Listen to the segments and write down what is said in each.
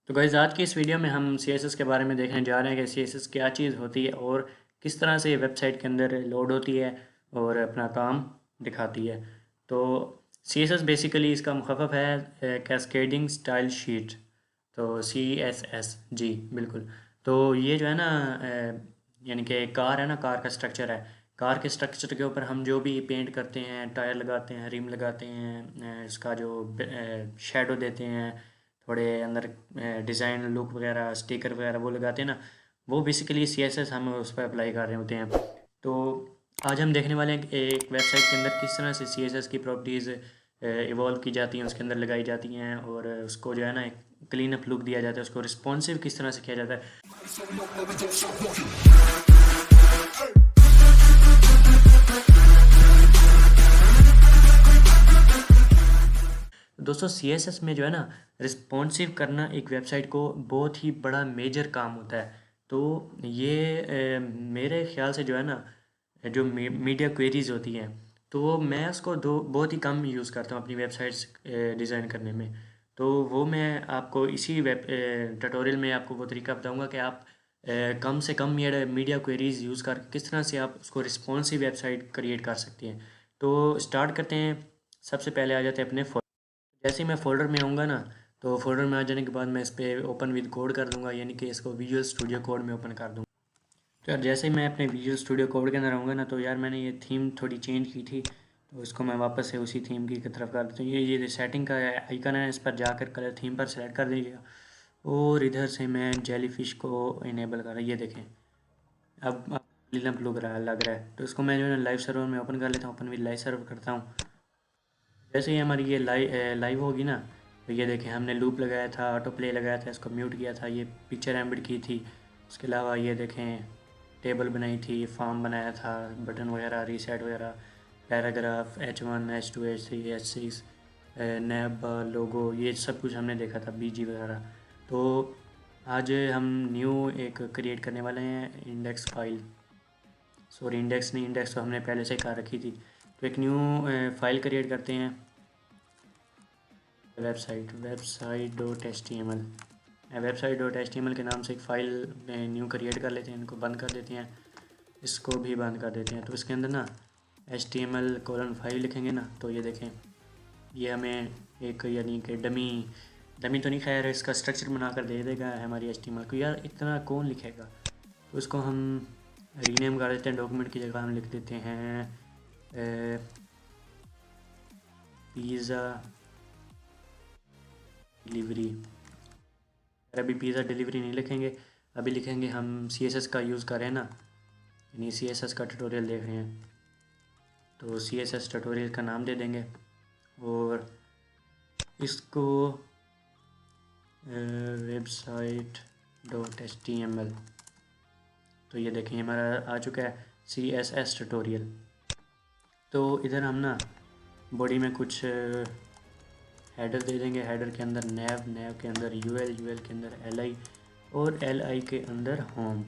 तो गाइस आज की इस वीडियो में हम CSS के बारे में देखने जा रहे हैं कि CSS क्या चीज़ होती है और किस तरह से ये वेबसाइट के अंदर लोड होती है और अपना काम दिखाती है। तो CSS बेसिकली इसका मुखफ़्फ़ है कैस्केडिंग स्टाइल शीट। तो CSS जी बिल्कुल। तो ये जो है ना यानी कि कार है ना, कार का स्ट्रक्चर है। कार के स्ट्रक्चर के ऊपर हम जो भी पेंट करते हैं, टायर लगाते हैं, रिम लगाते हैं, इसका जो शेडो देते हैं, थोड़े अंदर डिज़ाइन लुक वगैरह, स्टिकर वगैरह वो लगाते हैं ना, वो बेसिकली CSS हम उस पर अप्लाई कर रहे होते हैं। तो आज हम देखने वाले हैं कि एक वेबसाइट के अंदर किस तरह से CSS की प्रॉपर्टीज़ इवॉल्व की जाती हैं, उसके अंदर लगाई जाती हैं और उसको जो है ना एक क्लीन अप लुक दिया जाता है, उसको रिस्पॉन्सिव किस तरह से किया जाता है। दोस्तों CSS में जो है ना, रिस्पॉन्सिव करना एक वेबसाइट को बहुत ही बड़ा मेजर काम होता है। तो ये मेरे ख्याल से जो है ना, जो मीडिया क्वेरीज होती हैं, तो मैं उसको दो बहुत ही कम यूज़ करता हूँ अपनी वेबसाइट्स डिज़ाइन करने में। तो वो मैं आपको इसी वेब ट्यूटोरियल में आपको वो तरीका बताऊंगा कि आप कम से कम मीडिया क्वेरीज यूज़ कर किस तरह से आप उसको रिस्पॉन्सिव वेबसाइट क्रिएट कर सकती हैं। तो स्टार्ट करते हैं। सबसे पहले आ जाते हैं अपने जैसे ही मैं फ़ोल्डर में आऊँगा ना, तो फ़ोल्डर में आ जाने के बाद मैं इस पे ओपन विद कोड कर दूँगा, यानी कि इसको विजुअल स्टूडियो कोड में ओपन कर दूँगा। तो यार जैसे ही मैं अपने विजुअल स्टूडियो कोड के अंदर आऊँगा ना, तो यार मैंने ये थीम थोड़ी चेंज की थी, तो इसको मैं वापस से उसी थीम की तरफ कर देता हूँ। ये सेटिंग का आइकन है, इस पर जाकर कलर थीम पर सेलेक्ट कर दीजिएगा और इधर से मैं जेलीफिश को इनेबल कर, ये देखें अब लिनप लग रहा है। तो इसको मैं जो है ना लाइव सर्वर में ओपन कर लेता हूँ, ओपन विद लाइव सर्वर करता हूँ। जैसे ही हमारी ये लाइव होगी ना, तो ये देखें हमने लूप लगाया था, ऑटो प्ले लगाया था, इसको म्यूट किया था, ये पिक्चर एम्बेड की थी। उसके अलावा ये देखें टेबल बनाई थी, फॉर्म बनाया था, बटन वगैरह, रीसेट वगैरह, paragraph H1 H2 H3 H6, नैब लोगो, ये सब कुछ हमने देखा था, BG वगैरह। तो आज हम न्यू एक क्रिएट करने वाले हैं इंडेक्स फाइल। सॉरी इंडेक्स नहीं, इंडेक्स तो हमने पहले से कर रखी थी। तो एक न्यू फाइल क्रिएट करते हैं, वेबसाइट.html के नाम से एक फ़ाइल न्यू क्रिएट कर लेते हैं, इनको बंद कर देते हैं, इसको भी बंद कर देते हैं। तो इसके अंदर ना HTML:5 लिखेंगे ना, तो ये देखें ये हमें एक यानी कि डमी डमी तो नहीं, खैर इसका स्ट्रक्चर बना कर दे देगा हमारी HTML को। यार इतना कौन लिखेगा, तो इसको हम रीनेम कर देते हैं। डॉक्यूमेंट की जगह हम लिख देते हैं पिज़्ज़ा डिलीवरी। अभी पिज़्ज़ा डिलीवरी नहीं लिखेंगे, अभी लिखेंगे हम CSS का यूज़ कर रहे हैं ना, यानी CSS का ट्यूटोरियल देख रहे हैं, तो CSS ट्यूटोरियल का नाम दे देंगे और इसको website.html। तो ये देखें हमारा आ चुका है CSS ट्यूटोरियल। तो इधर हम ना बॉडी में कुछ हेडर दे देंगे, हेडर के अंदर नैव के अंदर यूएल के अंदर LI और LI के अंदर होम।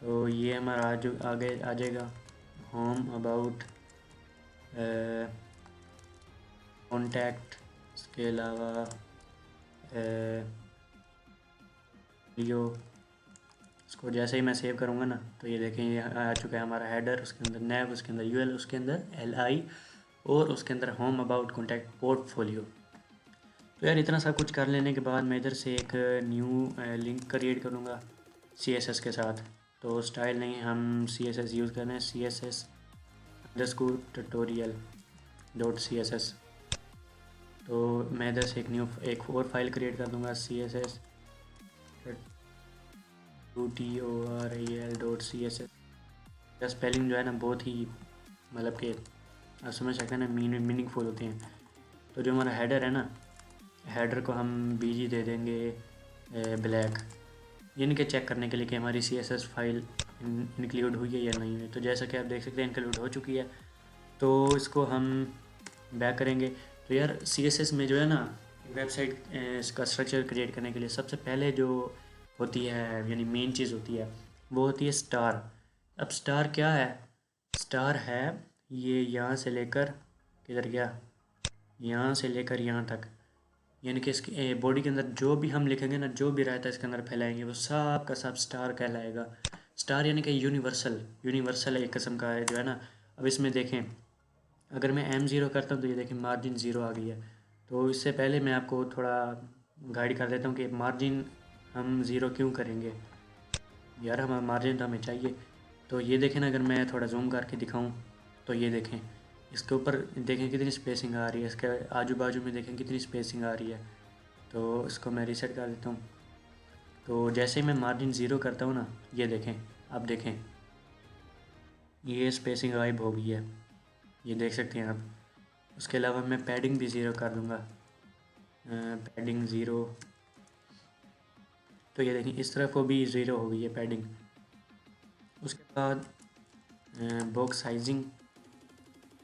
तो ये हमारा आगे आ जाएगा होम अबाउट कॉन्टैक्ट। इसके अलावा वीडियो। इसको जैसे ही मैं सेव करूँगा ना, तो ये देखें ये आ चुका है हमारा हेडर, उसके अंदर नैव, उसके अंदर यूएल, उसके अंदर LI और उसके अंदर होम अबाउट कॉन्टैक्ट पोर्टफोलियो। तो यार इतना सब कुछ कर लेने के बाद मैं इधर से एक न्यू लिंक क्रिएट करूँगा CSS के साथ। तो स्टाइल नहीं, हम CSS यूज़ कर रहे हैं, CSS_tutorial.css। तो मैं इधर से एक और फाइल क्रिएट कर दूँगा CSS_tutorial.css। का स्पेलिंग जो है ना बहुत ही मतलब कि आप समझ सकते हैं ना, मीनिंगफुल होते हैं। तो जो हमारा हेडर है ना, हेडर को हम BG दे देंगे ब्लैक, यानी कि चेक करने के लिए कि हमारी CSS फाइल इंक्लूड हुई है या नहीं है। तो जैसा कि आप देख सकते हैं इंक्लूड हो चुकी है। तो इसको हम बैक करेंगे। तो यार CSS में जो है ना, वेबसाइट इसका स्ट्रक्चर क्रिएट करने के लिए सबसे पहले जो होती है यानी मेन चीज़ होती है, वो होती है स्टार। अब स्टार क्या है? स्टार है ये यहाँ से लेकर किधर गया, यहाँ से लेकर यहाँ तक, यानी कि इसके बॉडी के अंदर जो भी हम लिखेंगे ना, जो भी रहता है इसके अंदर फैलाएंगे, वो सब का सब स्टार कहलाएगा। स्टार यानी कि यूनिवर्सल, यूनिवर्सल एक किस्म का है जो है ना। अब इसमें देखें, अगर मैं M0 करता हूँ तो ये देखें मार्जिन ज़ीरो आ गई है। तो इससे पहले मैं आपको थोड़ा गाइड कर देता हूँ कि मार्जिन हम ज़ीरो क्यों करेंगे। यार हमारा मार्जिन तो हमें चाहिए। तो ये देखें ना, अगर मैं थोड़ा जूम करके दिखाऊं तो ये देखें, इसके ऊपर देखें कितनी स्पेसिंग आ रही है, इसके आजू बाजू में देखें कितनी स्पेसिंग आ रही है। तो इसको मैं रीसेट कर देता हूँ। तो जैसे ही मैं मार्जिन ज़ीरो करता हूँ ना, ये देखें, अब देखें ये स्पेसिंग गायब हो गई है, ये देख सकते हैं आप। उसके अलावा मैं पैडिंग भी ज़ीरो कर दूँगा, पैडिंग ज़ीरो। तो ये देखें इस तरफ वो भी ज़ीरो हो गई है पैडिंग। उसके बाद बॉक्स साइजिंग।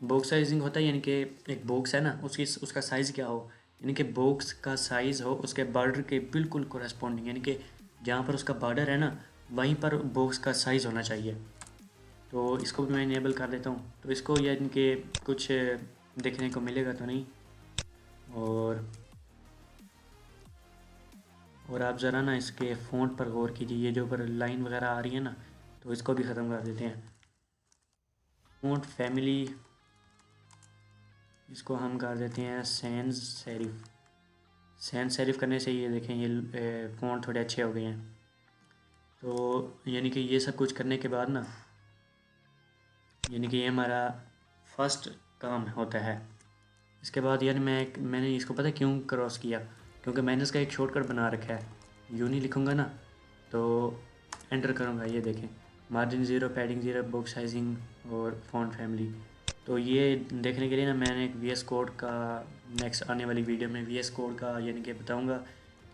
बॉक्स साइजिंग होता है यानी कि एक बॉक्स है ना, उसकी उसका साइज़ क्या हो, यानी कि बॉक्स का साइज़ हो उसके बॉर्डर के बिल्कुल कोरेस्पॉन्डिंग, यानी कि जहाँ पर उसका बॉर्डर है ना, वहीं पर बॉक्स का साइज़ होना चाहिए। तो इसको भी मैं इनेबल कर देता हूँ। तो इसको यानी कि कुछ देखने को मिलेगा तो नहीं। और आप ज़रा ना इसके फ़ॉन्ट पर गौर कीजिए, ये जो ऊपर लाइन वगैरह आ रही है ना, तो इसको भी ख़त्म कर देते हैं। फ़ॉन्ट फैमिली, इसको हम कर देते हैं सैंस सेरिफ। सैंस सेरिफ करने से ये देखें ये फ़ॉन्ट थोड़े अच्छे हो गए हैं। तो यानी कि ये सब कुछ करने के बाद ना, यानी कि ये हमारा फर्स्ट काम होता है। इसके बाद यानी मैंने इसको पता है क्यों क्रॉस किया, क्योंकि मैंने इसका एक शॉर्टकट बना रखा है। यूनी लिखूँगा ना तो एंटर करूँगा, ये देखें margin zero, padding zero, box sizing और फ़ॉन्ट फैमिली। तो ये देखने के लिए ना मैंने एक VS कोड का नेक्स्ट आने वाली वीडियो में VS कोड का यानी कि बताऊँगा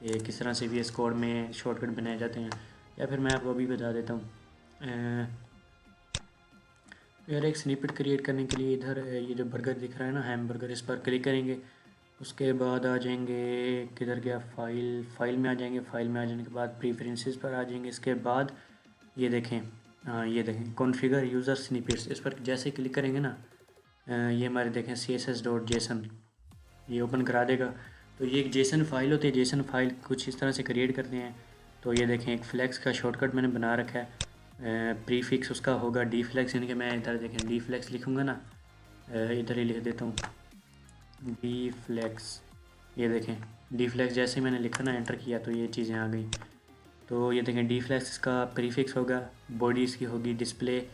कि किस तरह से VS कोड में शॉर्टकट बनाए जाते हैं। या फिर मैं आपको अभी बता देता हूँ। यार एक स्निपेट क्रिएट करने के लिए इधर ये जो बर्गर दिख रहा है ना, हैमबर्गर, इस पर क्लिक करेंगे। उसके बाद आ जाएंगे, किधर गया, फाइल में आ जाएंगे। फाइल में आ जाने के बाद प्रीफरेंसेस पर आ जाएंगे। इसके बाद ये देखें, हाँ ये देखें कॉन्फ़िगर यूज़र स्निपेट्स, इस पर जैसे क्लिक करेंगे ना, ये हमारे देखें css.json ये ओपन करा देगा। तो ये एक जेसन फाइल होती है, जेसन फाइल कुछ इस तरह से क्रिएट करते हैं। तो ये देखें एक फ्लैक्स का शॉर्टकट मैंने बना रखा है, प्रीफिक्स उसका होगा डी फ्लैक्स, यानी कि मैं इधर देखें डी फ्लैक्स लिखूँगा ना, इधर ही लिख देता हूँ डी फ्लैक्स। ये देखें डी फ्लैक्स जैसे मैंने लिखा ना, एंटर किया तो ये चीज़ें आ गई। तो ये देखें डी फ्लैक्स इसका प्रीफिक्स होगा, बॉडी इसकी होगी डिस्प्ले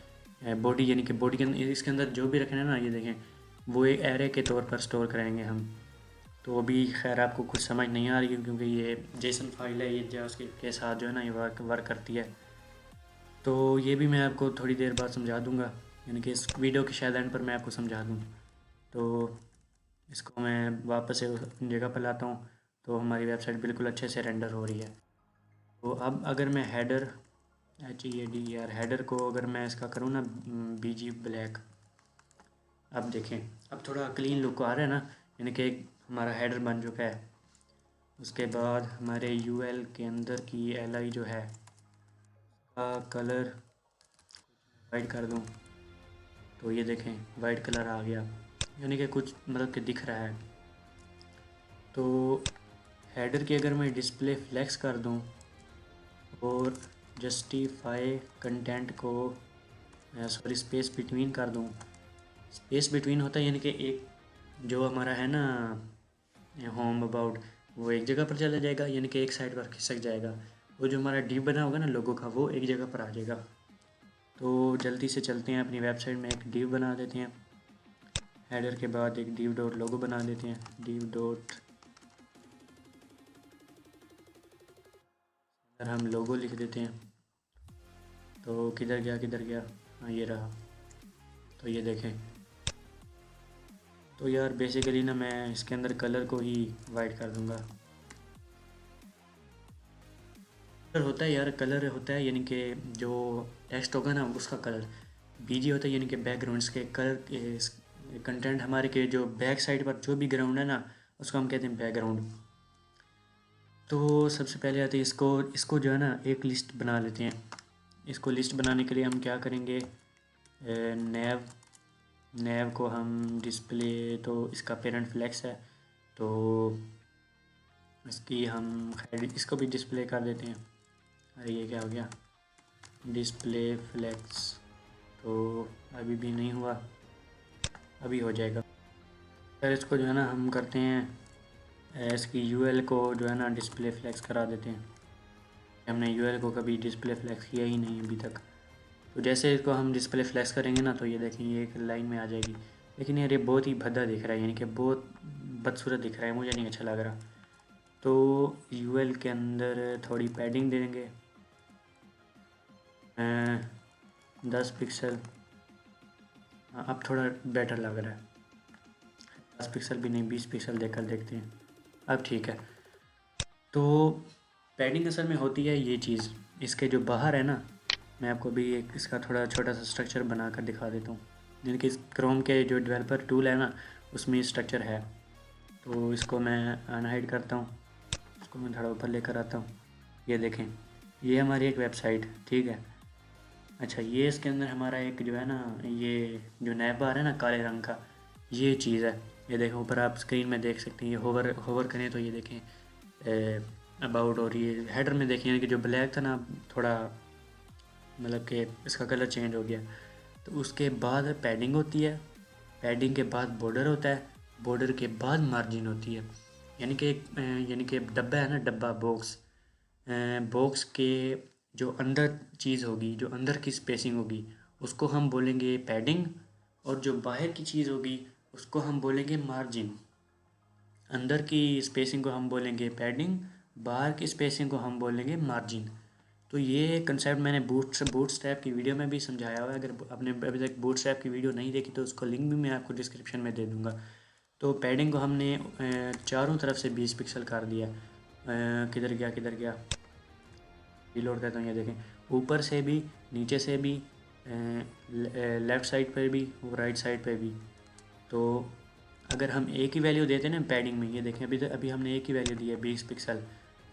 बॉडी, यानी कि बॉडी के अंदर इसके अंदर जो भी रखना है ना, ये देखें वो एक एरे के तौर पर स्टोर कराएंगे हम। तो अभी खैर आपको कुछ समझ नहीं आ रही है क्योंकि ये जेसन फाइल है, ये जावास्क्रिप्ट के साथ जो है ना ये वर्क करती है। तो ये भी मैं आपको थोड़ी देर बाद समझा दूंगा, यानी कि इस वीडियो के शायद एंड पर मैं आपको समझा दूँ। तो इसको मैं वापस से अपनी जगह पर लाता हूँ। तो हमारी वेबसाइट बिल्कुल अच्छे से रेंडर हो रही है। तो अब अगर मैं हेडर HEADER हेडर को अगर मैं इसका करूँ ना BG ब्लैक, अब देखें अब थोड़ा क्लीन लुक आ रहा है ना, यानी कि एक हमारा हेडर बन चुका है। उसके बाद हमारे UL के अंदर की LI जो है का कलर वाइट कर दूँ, तो ये देखें वाइट कलर आ गया, यानी कि कुछ मतलब कि दिख रहा है। तो हेडर की अगर मैं डिस्प्ले फ्लेक्स कर दूँ और जस्टिफाई कंटेंट को सॉरी स्पेस बिटवीन कर दूँ। स्पेस बिटवीन होता है यानी कि एक जो हमारा है ना होम अबाउट, वो एक जगह पर चला जाएगा, यानी कि एक साइड पर खिसक जाएगा। वो जो हमारा डिव बना होगा ना लोगो का, वो एक जगह पर आ जाएगा। तो जल्दी से चलते हैं अपनी वेबसाइट में, एक डिव बना देते हैं। हेडर के बाद एक डिव डॉट लोगो बना देते हैं, डिव डॉट हम लोगो लिख देते हैं। तो किधर गया किधर गया, हाँ ये रहा। तो ये देखें, तो यार बेसिकली ना मैं इसके अंदर कलर को ही वाइट कर दूंगा। कलर होता है यार, कलर होता है यानी कि जो टेक्स्ट होगा ना उसका कलर। BG होता है यानी कि बैकग्राउंड्स के कलर, कंटेंट हमारे के जो बैक साइड पर जो भी ग्राउंड है ना, उसको हम कहते हैं बैकग्राउंड। तो सबसे पहले आते हैं इसको इसको जो है ना एक लिस्ट बना लेते हैं। इसको लिस्ट बनाने के लिए हम क्या करेंगे, नेव नेव को हम डिस्प्ले, तो इसका पेरेंट फ्लेक्स है। तो इसकी हम खैर इसको भी डिस्प्ले कर देते हैं। अरे ये क्या हो गया, डिस्प्ले फ्लेक्स, तो अभी भी नहीं हुआ, अभी हो जाएगा। फिर इसको जो है ना हम करते हैं, इसकी यूएल को जो है ना डिस्प्ले फ्लेक्स करा देते हैं। हमने यूएल को कभी डिस्प्ले फ्लेक्स किया ही नहीं अभी तक। तो जैसे इसको हम डिस्प्ले फ्लेक्स करेंगे ना तो ये देखें ये एक लाइन में आ जाएगी। लेकिन यार ये बहुत ही भद्दा दिख रहा है, यानी कि बहुत बदसूरत दिख रहा है, मुझे नहीं अच्छा लग रहा। तो यूएल के अंदर थोड़ी पैडिंग देंगे, 10 पिक्सल। हाँ अब थोड़ा बेटर लग रहा है, 10 पिक्सल भी नहीं 20 पिक्सल देकर देखते हैं, अब ठीक है। तो पैडिंग असल में होती है ये चीज़, इसके जो बाहर है ना, मैं आपको भी एक इसका थोड़ा छोटा सा स्ट्रक्चर बना कर दिखा देता हूँ। यानी कि क्रोम के जो डेवलपर टूल है ना उसमें स्ट्रक्चर है। तो इसको मैं अनहाइड करता हूँ, इसको मैं थोड़ा ऊपर लेकर आता हूँ। ये देखें ये हमारी एक वेबसाइट, ठीक है। अच्छा ये इसके अंदर हमारा एक जो है ना, ये जो नैब बार है ना काले रंग का, ये चीज़ है। ये देखें ऊपर आप स्क्रीन में देख सकते हैं, ये होवर होवर करें तो ये देखें अबाउट, और ये हेडर में देखें यानी कि जो ब्लैक था ना थोड़ा मतलब कि इसका कलर चेंज हो गया। तो उसके बाद पैडिंग होती है, पैडिंग के बाद बॉर्डर होता है, बॉर्डर के बाद मार्जिन होती है। यानी कि डब्बा है ना, डब्बा बॉक्स, बॉक्स के जो अंदर चीज़ होगी, जो अंदर की स्पेसिंग होगी उसको हम बोलेंगे पैडिंग, और जो बाहर की चीज़ होगी उसको हम बोलेंगे मार्जिन। अंदर की स्पेसिंग को हम बोलेंगे पैडिंग, बाहर की स्पेसिंग को हम बोलेंगे मार्जिन। तो ये कंसेप्ट मैंने बूटस्ट्रैप की वीडियो में भी समझाया हुआ है। अगर आपने अभी तक बूटस्ट्रैप की वीडियो नहीं देखी तो उसका लिंक भी मैं आपको डिस्क्रिप्शन में दे दूँगा। तो पैडिंग को हमने चारों तरफ से 20 पिक्सल कर दिया। किधर गया, रीलोड करता हूँ, ये देखें ऊपर से भी, नीचे से भी, लेफ़्ट साइड पर भी और राइट साइड पर भी। तो अगर हम एक ही वैल्यू देते हैं ना पैडिंग में, ये देखें अभी हमने एक ही वैल्यू दी है 20 पिक्सल।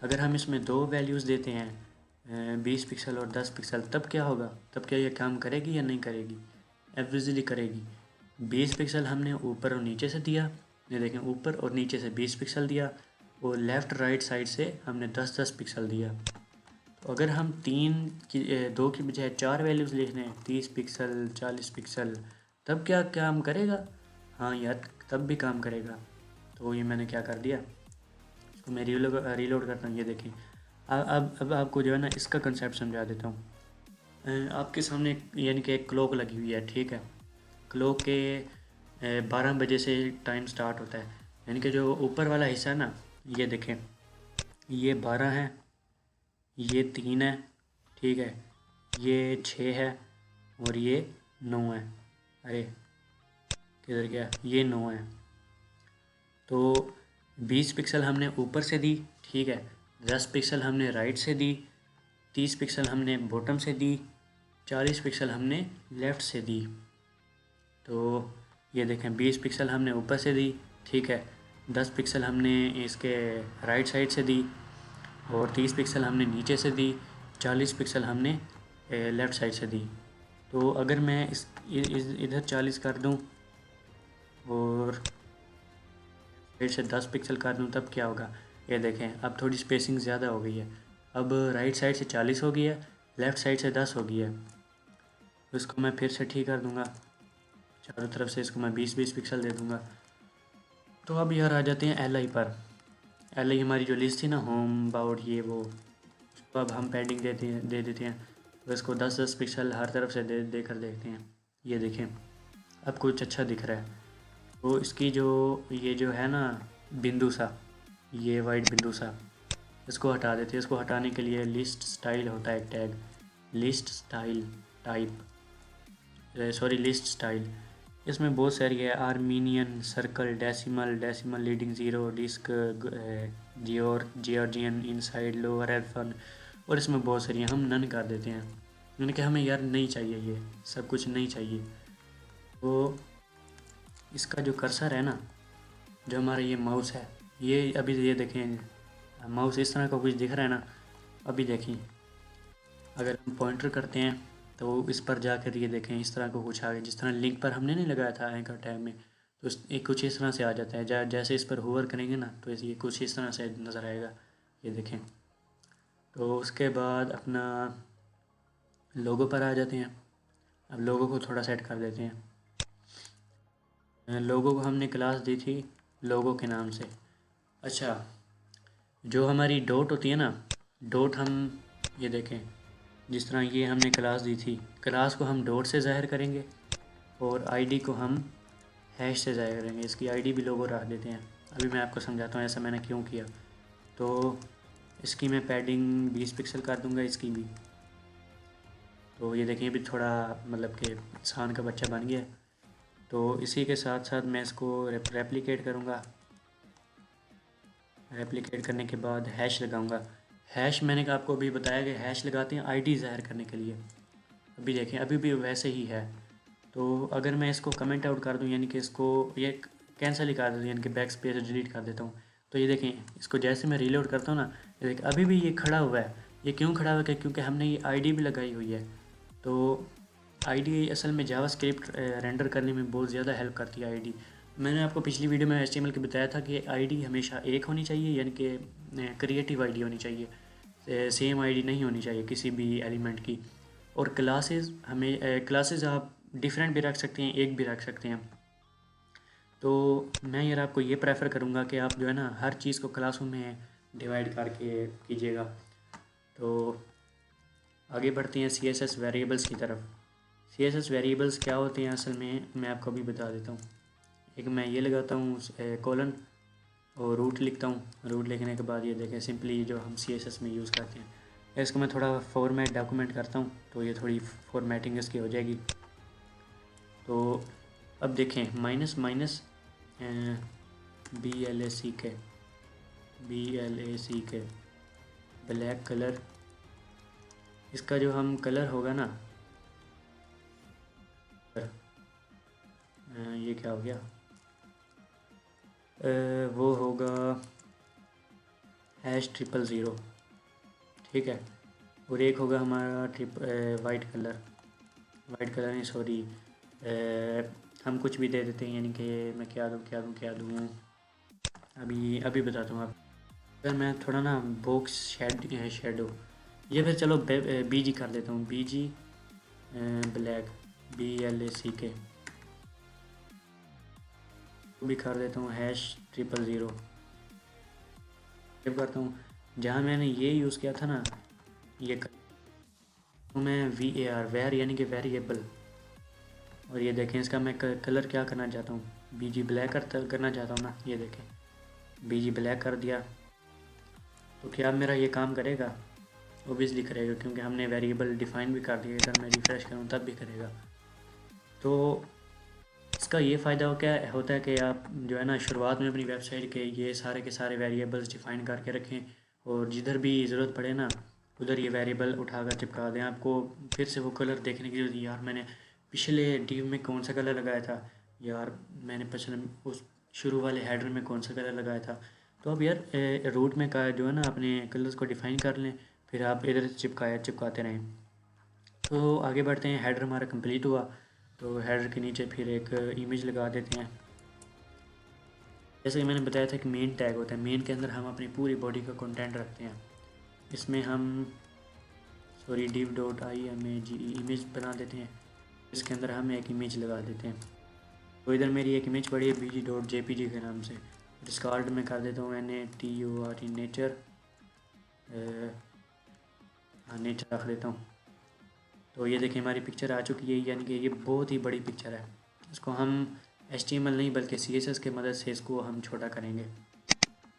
अगर हम इसमें दो वैल्यूज़ देते हैं 20 पिक्सल और 10 पिक्सल, तब क्या होगा, तब क्या ये काम करेगी या नहीं करेगी? एवरेजली करेगी। 20 पिक्सल हमने ऊपर और नीचे से दिया, ये देखें ऊपर और नीचे से 20 पिक्सल दिया, और लेफ़्ट राइट साइड से हमने 10-10 पिक्सल दिया। तो अगर हम दो की बजाय चार वैल्यूज़ लिख लें, 30 पिक्सल 40 पिक्सल, तब क्या काम करेगा? हाँ यार तब भी काम करेगा। तो ये मैंने क्या कर दिया, इसको मैं रीलोड करता हूँ। ये देखिए अब आपको जो है ना इसका कंसेप्ट समझा देता हूँ। आपके सामने यानी कि एक क्लॉक लगी हुई है, ठीक है। क्लॉक के 12 बजे से टाइम स्टार्ट होता है, यानी कि जो ऊपर वाला हिस्सा है ना, ये देखें ये 12 है, ये 3 है, ठीक है, ये 6 है, और ये 9 है। अरे किधर गया, ये 9 है। तो 20 पिक्सल हमने ऊपर से दी, ठीक है, 10 पिक्सल हमने राइट से दी, 30 पिक्सल हमने बॉटम से दी, 40 पिक्सल हमने लेफ़्ट से दी। तो ये देखें 20 पिक्सल हमने ऊपर से दी, ठीक है, 10 पिक्सल हमने इसके राइट साइड से दी, और 30 पिक्सल हमने नीचे से दी, 40 पिक्सल हमने लेफ़्ट साइड से दी। तो अगर मैं इधर 40 कर दूं और साइड से 10 पिक्सल कर दूं, तब क्या होगा? ये देखें अब थोड़ी स्पेसिंग ज़्यादा हो गई है। अब राइट साइड से 40 हो गई है, लेफ़्ट साइड से 10 हो गई है। तो इसको मैं फिर से ठीक कर दूंगा, चारों तरफ से इसको मैं 20-20 पिक्सल दे दूंगा। तो अब यार आ जाते हैं एल आई पर। एल आई हमारी जो लिस्ट थी ना, होम अबाउट ये वो, उसको अब हम पैडिंग दे देते हैं। तो इसको 10-10 पिक्सल हर तरफ से दे कर देखते हैं। ये देखें अब कुछ अच्छा दिख रहा है। तो इसकी ये जो है ना बिंदु सा, ये वाइट बिंदु सा, इसको हटा देते हैं। इसको हटाने के लिए लिस्ट स्टाइल होता है tag, list style type, sorry list style. इसमें बहुत सारी है, Armenian, circle, decimal, decimal leading zero, disc, Georgian, inside, lower alpha, और इसमें बहुत सारी हैं। हम नन कर देते हैं, यानी कि हमें यार नहीं चाहिए, ये सब कुछ नहीं चाहिए। तो इसका जो कर्सर है ना, जो हमारा ये माउस है, ये अभी ये देखें माउस इस तरह का कुछ दिख रहा है ना। अभी देखिए अगर हम पॉइंटर करते हैं तो इस पर जाकर ये देखें इस तरह का कुछ आ गया, जिस तरह लिंक पर हमने नहीं लगाया था एंकर टैग में, तो ये कुछ इस तरह से आ जाता है। जैसे इस पर होवर करेंगे ना तो ये कुछ इस तरह से नज़र आएगा, ये देखें। तो उसके बाद अपना लोगो पर आ जाते हैं। अब लोगो को थोड़ा सेट कर देते हैं। लोगो को हमने क्लास दी थी लोगो के नाम से। अच्छा, जो हमारी डॉट होती है ना, डॉट हम ये देखें, जिस तरह ये हमने क्लास दी थी, क्लास को हम डॉट से ज़ाहिर करेंगे और आईडी को हम हैश से ज़ाहिर करेंगे। इसकी आईडी भी लोगो रख देते हैं। अभी मैं आपको समझाता हूँ ऐसा मैंने क्यों किया। तो इसकी मैं पैडिंग 20 पिक्सल कर दूँगा, इसकी भी। तो ये देखिए, अभी थोड़ा मतलब कि इंसान का बच्चा बन गया। तो इसी के साथ साथ मैं इसको रेप्लिकेट करूँगा। रेप्लिकेट करने के बाद हैश लगाऊंगा। हैश मैंने आपको अभी बताया कि हैश लगाते हैं आईडी ज़ाहिर करने के लिए। अभी देखें, अभी भी वैसे ही है। तो अगर मैं इसको कमेंट आउट कर दूं, यानी कि इसको ये कैंसिल ही कर देता हूँ, यानी कि बैक स्पेस डिलीट कर देता हूँ, तो ये देखें, इसको जैसे मैं रीलोड करता हूँ ना, ये देखें अभी भी ये खड़ा हुआ है। ये क्यों खड़ा हुआ है? क्योंकि हमने ये आईडी भी लगाई हुई है। तो आईडी असल में जावास्क्रिप्ट रेंडर करने में बहुत ज़्यादा हेल्प करती है आईडी। मैंने आपको पिछली वीडियो में HTML के बताया था कि आईडी हमेशा एक होनी चाहिए, यानी कि क्रिएटिव आईडी होनी चाहिए, सेम आईडी नहीं होनी चाहिए किसी भी एलिमेंट की। और क्लासेस हमें क्लासेस आप डिफरेंट भी रख सकते हैं, एक भी रख सकते हैं। तो मैं यार आपको ये प्रेफर करूँगा कि आप जो है ना हर चीज़ को क्लासों में डिवाइड करके कीजिएगा। तो आगे बढ़ते हैं CSS वेरिएबल्स की तरफ। CSS वेरिएबल्स क्या होते हैं असल में, मैं आपको अभी बता देता हूँ। एक मैं ये लगाता हूँ कोलन और रूट लिखता हूँ। रूट लिखने के बाद ये देखें, सिंपली जो हम CSS में यूज़ करते हैं। इसको मैं थोड़ा फॉर्मेट डॉक्यूमेंट करता हूँ, तो ये थोड़ी फॉर्मेटिंग इसकी हो जाएगी। तो अब देखें, minus minus BLACK black colour, इसका जो हम कलर होगा ना, ये क्या हो गया, वो होगा #000, ठीक है। और एक होगा हमारा वाइट कलर नहीं, सॉरी, हम कुछ भी दे देते हैं, यानी कि मैं क्या दूँ अभी अभी बताता हूँ आप। अगर मैं थोड़ा ना बॉक्स शेडो, ये फिर चलो BG कर देता हूँ, BG ब्लैक BLACK भी कर देता हूँ, #000 सेव करता हूँ। जहाँ मैंने ये यूज़ किया था ना, ये तो मैं VAR वेर यानी कि वेरिएबल, और ये देखें इसका मैं कलर क्या करना चाहता हूँ, BG ब्लैक करना चाहता हूँ ना, ये देखें BG ब्लैक कर दिया। तो क्या मेरा ये काम करेगा? ओबियसली करेगा, क्योंकि हमने वेरिएबल डिफ़ाइन भी कर दिया। अगर मैं रिफ़्रेश करूँ तब भी करेगा। तो इसका ये फ़ायदा हो क्या होता है कि आप जो है ना शुरुआत में अपनी वेबसाइट के ये सारे के सारे वेरिएबल्स डिफ़ाइन करके रखें, और जिधर भी ज़रूरत पड़े ना उधर ये वेरिएबल उठा कर चिपका दें। आपको फिर से वो कलर देखने की ज़रूरत, यार मैंने पिछले डिव में कौन सा कलर लगाया था, यार मैंने पिछले उस शुरू वाले हेडर में कौन सा कलर लगाया था। तो अब यार रूट में का जो है ना अपने कलर्स को डिफ़ाइन कर लें, फिर आप इधर से चिपकाते रहें। तो आगे बढ़ते हैं, हेडर हमारा कंप्लीट हुआ। तो हेडर के नीचे फिर एक इमेज लगा देते हैं। जैसे कि मैंने बताया था कि मेन टैग होता है, मेन के अंदर हम अपनी पूरी बॉडी का कंटेंट रखते हैं। इसमें हम div.image इमेज बना देते हैं। इसके अंदर हम एक इमेज लगा देते हैं। तो इधर मेरी एक इमेज पड़ी है bg.jpg के नाम से। इसका आल्ट में कर देता हूँ NATURE नेचर, नेचर रख देता हूँ। तो ये देखिए हमारी पिक्चर आ चुकी है, यानी कि ये बहुत ही बड़ी पिक्चर है। इसको हम HTML नहीं बल्कि CSS के मदद से इसको हम छोटा करेंगे।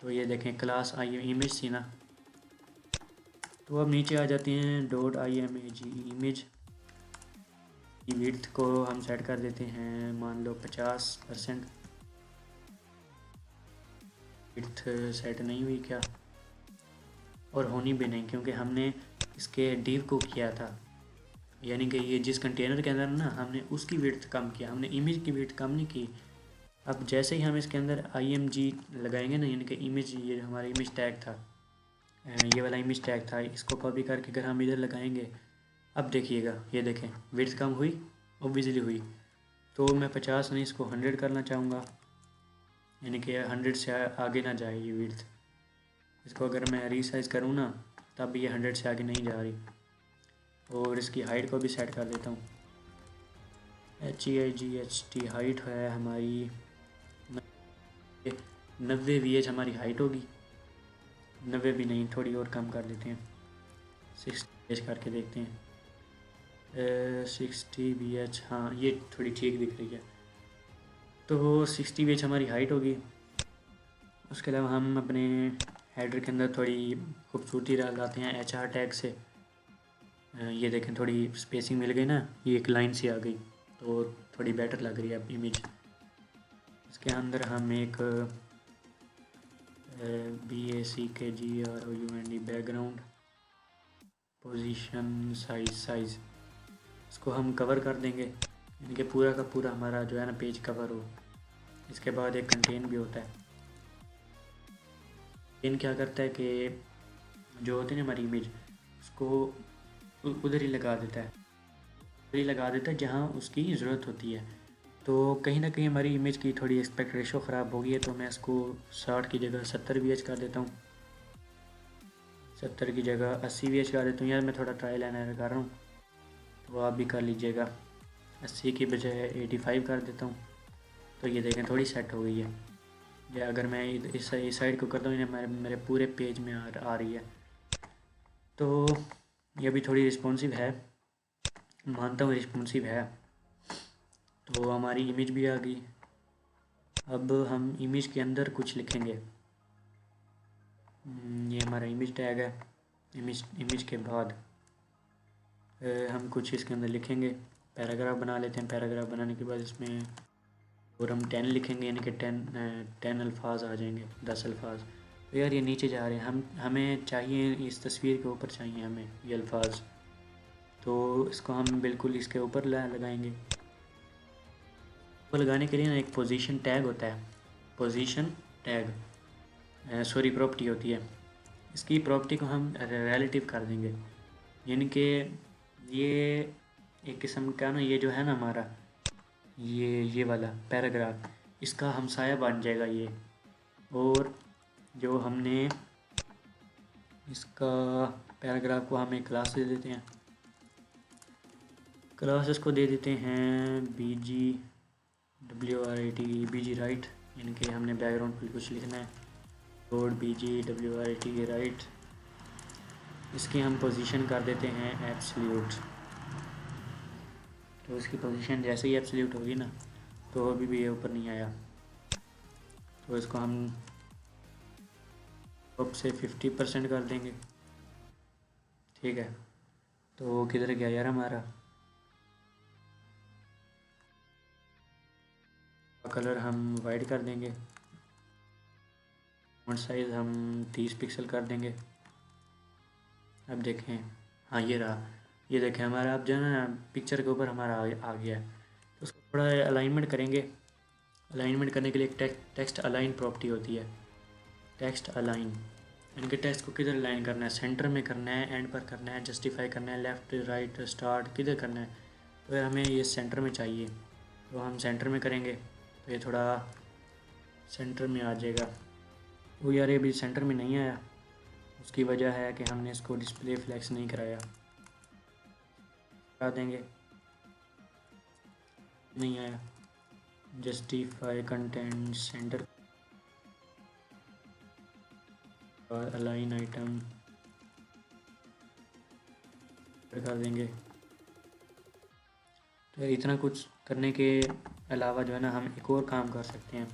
तो ये देखें क्लास इमेज थी ना, तो अब नीचे आ जाते हैं .image इमेज की विड्थ को हम सेट कर देते हैं, मान लो 50%। विड्थ सेट नहीं हुई क्या, और होनी भी नहीं, क्योंकि हमने इसके डिव को किया था, यानी कि ये जिस कंटेनर के अंदर ना हमने उसकी विड्थ कम किया, हमने इमेज की विड्थ कम नहीं की। अब जैसे ही हम इसके अंदर IMG लगाएंगे ना, यानी कि इमेज, ये हमारा इमेज टैग था, ये वाला इमेज टैग था, इसको कॉपी करके अगर हम इधर लगाएंगे, अब देखिएगा, ये देखें विड्थ कम हुई, ऑब्वियसली हुई। तो मैं 50 नहीं, इसको 100 करना चाहूँगा, यानी कि 100 से आगे ना जाए ये विड्थ। इसको अगर मैं रीसाइज करूँ ना, तब ये 100 से आगे नहीं जा रही। और इसकी हाइट को भी सेट कर देता हूँ। HEIGHT हाइट है हमारी 90 VH हमारी हाइट होगी। 90 भी नहीं, थोड़ी और कम कर देते हैं, 60 VH करके देखते हैं। 60 VH, हाँ ये थोड़ी ठीक दिख रही है। तो 60 VH हमारी हाइट होगी। उसके अलावा हम अपने हेडर के अंदर थोड़ी खूबसूरती लगाते हैं HR टैग से। ये देखें, थोड़ी स्पेसिंग मिल गई ना, ये एक लाइन से आ गई, तो थोड़ी बेटर लग रही है अब इमेज। इसके अंदर हम एक BACKGROUND बैकग्राउंड पोजीशन साइज़ इसको हम कवर कर देंगे, यानी कि पूरा का पूरा हमारा जो है ना पेज कवर हो। इसके बाद एक कंटेन भी होता है। कंटेन क्या करता है कि जो होती है ना हमारी इमेज, उसको उधर ही लगा देता है, उधर ही लगा देता है जहाँ उसकी ज़रूरत होती है। तो कहीं ना कहीं हमारी इमेज की थोड़ी एस्पेक्ट रेशो ख़राब हो गई है, तो मैं इसको 60 की जगह 70 VH कर देता हूँ, 70 की जगह 80 VH कर देता हूँ। यार मैं थोड़ा ट्रायल एंड एरर कर रहा हूँ, तो आप भी कर लीजिएगा। 80 की बजाय 85 कर देता हूँ, तो ये देखें थोड़ी सेट हो गई है। या अगर मैं इस साइड को करता हूँ, मेरे पूरे पेज में आ रही है। तो ये भी थोड़ी रिस्पॉन्सिव है, मानता हूँ रिस्पॉन्सिव है। तो हमारी इमेज भी आ गई। अब हम इमेज के अंदर कुछ लिखेंगे। ये हमारा इमेज टैग है। इमेज के बाद हम कुछ इसके अंदर लिखेंगे, पैराग्राफ बना लेते हैं। पैराग्राफ बनाने के बाद इसमें और हम 10 लिखेंगे, यानी कि 10 अल्फाज आ जाएंगे, 10 अल्फाज। तो यार ये नीचे जा रहे हैं, हमें चाहिए इस तस्वीर के ऊपर चाहिए हमें ये अल्फाज, तो इसको हम बिल्कुल इसके ऊपर लगाएंगे। वो लगाने के लिए ना एक पोजीशन टैग होता है, पोजीशन टैग सॉरी प्रॉपर्टी होती है। इसकी प्रॉपर्टी को हम रिलेटिव कर देंगे, यानी कि ये एक किस्म का ना, ये जो है ना हमारा ये वाला पैराग्राफ, इसका हमसाया बन जाएगा ये। और जो हमने इसका पैराग्राफ को हम एक क्लास दे देते हैं, क्लास इसको दे देते हैं BG राइट, यानी कि हमने बैकग्राउंड पर कुछ लिखना है। और BG राइट, इसकी हम पोजीशन कर देते हैं एब्सोल्यूट। तो इसकी पोजीशन जैसे ही एब्सोल्यूट होगी ना, तो अभी भी ये ऊपर नहीं आया, तो इसको हम टॉप से 50% कर देंगे। ठीक है, तो किधर गया यार हमारा कलर, हम वाइट कर देंगे। फॉन्ट साइज़ हम 30 पिक्सल कर देंगे। अब देखें, हाँ ये रहा, ये देखें हमारा अब जो है ना पिक्चर के ऊपर हमारा आ गया है। तो उसको थोड़ा अलाइनमेंट करेंगे। अलाइनमेंट करने के लिए एक टेक्स्ट अलाइन प्रॉपर्टी होती है, टेक्स्ट अलाइन, यानी कि टेक्स्ट को किधर अलाइन करना है, सेंटर में करना है, एंड पर करना है, जस्टिफाई करना है, लेफ़्ट राइट स्टार्ट किधर करना है। तो यार हमें ये सेंटर में चाहिए, तो हम सेंटर में करेंगे, तो ये थोड़ा सेंटर में आ जाएगा। वो यार ये भी सेंटर में नहीं आया, उसकी वजह है कि हमने इसको डिस्प्ले फ्लैक्स नहीं कराया। करा देंगे, नहीं आया। जस्टिफाई कंटेंट सेंटर और अलाइन आइटम कर देंगे। तो इतना कुछ करने के अलावा जो है ना, हम एक और काम कर सकते हैं।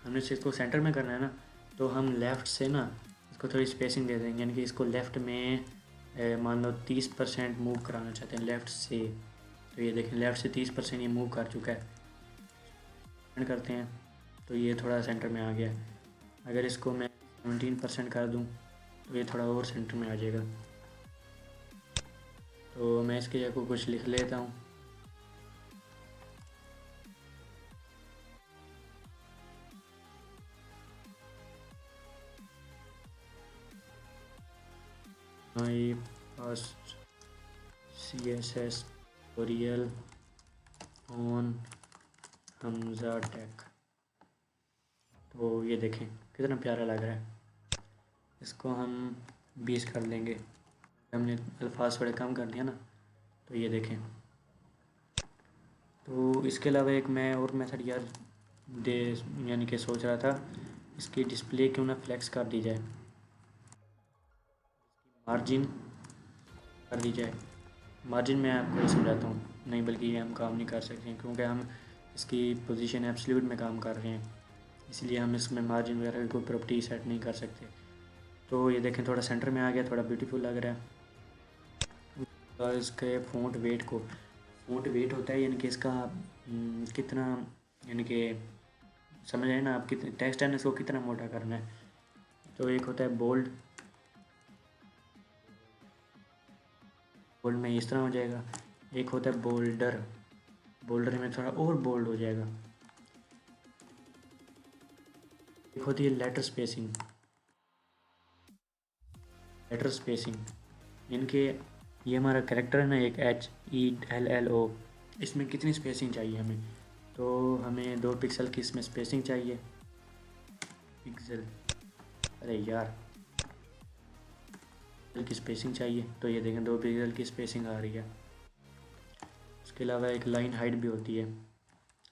हमने से इसको सेंटर में करना है ना, तो हम लेफ़्ट से ना इसको थोड़ी स्पेसिंग दे देंगे, यानी कि इसको लेफ़्ट में मान लो 30% मूव कराना चाहते हैं लेफ़्ट से। तो ये देखें लेफ़्ट से 30% ये मूव कर चुका है। करते हैं तो ये थोड़ा सेंटर में आ गया। अगर इसको मैं 17% कर दूं, तो ये थोड़ा और सेंटर में आ जाएगा। तो मैं इसके जगह कुछ लिख लेता हूँ। My first CSS tutorial on Hamza tech. तो ये देखें कितना प्यारा लग रहा है। इसको हम 20 कर लेंगे। हमने अल्फाज थोड़े कम कर दिया ना। तो ये देखें। तो इसके अलावा एक मैं और मेथड यार दे यानी कि सोच रहा था, इसकी डिस्प्ले क्यों ना फ्लेक्स कर दी जाए, मार्जिन कर दी जाए। मार्जिन मैं आपको समझाता हूँ, नहीं बल्कि ये हम काम नहीं कर सकते क्योंकि हम इसकी पोजीशन एब्सोल्यूट में काम कर रहे हैं, इसलिए हम इसमें मार्जिन वगैरह की कोई प्रॉपर्टी सेट नहीं कर सकते। तो ये देखें थोड़ा सेंटर में आ गया, थोड़ा ब्यूटीफुल लग रहा है। और इसके फ़ॉन्ट वेट होता है, यानी कि इसका कितना, यानी कि समझ आए ना आप, कितने टेक्स्ट है ना इसको कितना मोटा करना है। तो एक होता है बोल्ड, बोल्ड में इस तरह हो जाएगा। एक होता है बोल्डर, बोल्डर में थोड़ा और बोल्ड हो जाएगा। एक होती है लेटर स्पेसिंग, लेटर स्पेसिंग इनके, ये हमारा करेक्टर है ना, एक HELLO, इसमें कितनी स्पेसिंग चाहिए हमें। तो हमें 2 पिक्सल की इसमें स्पेसिंग चाहिए। पिक्सल, अरे यार, पिक्सल की स्पेसिंग चाहिए। तो ये देखें 2 पिक्सल की स्पेसिंग आ रही है। उसके अलावा एक लाइन हाइट भी होती है।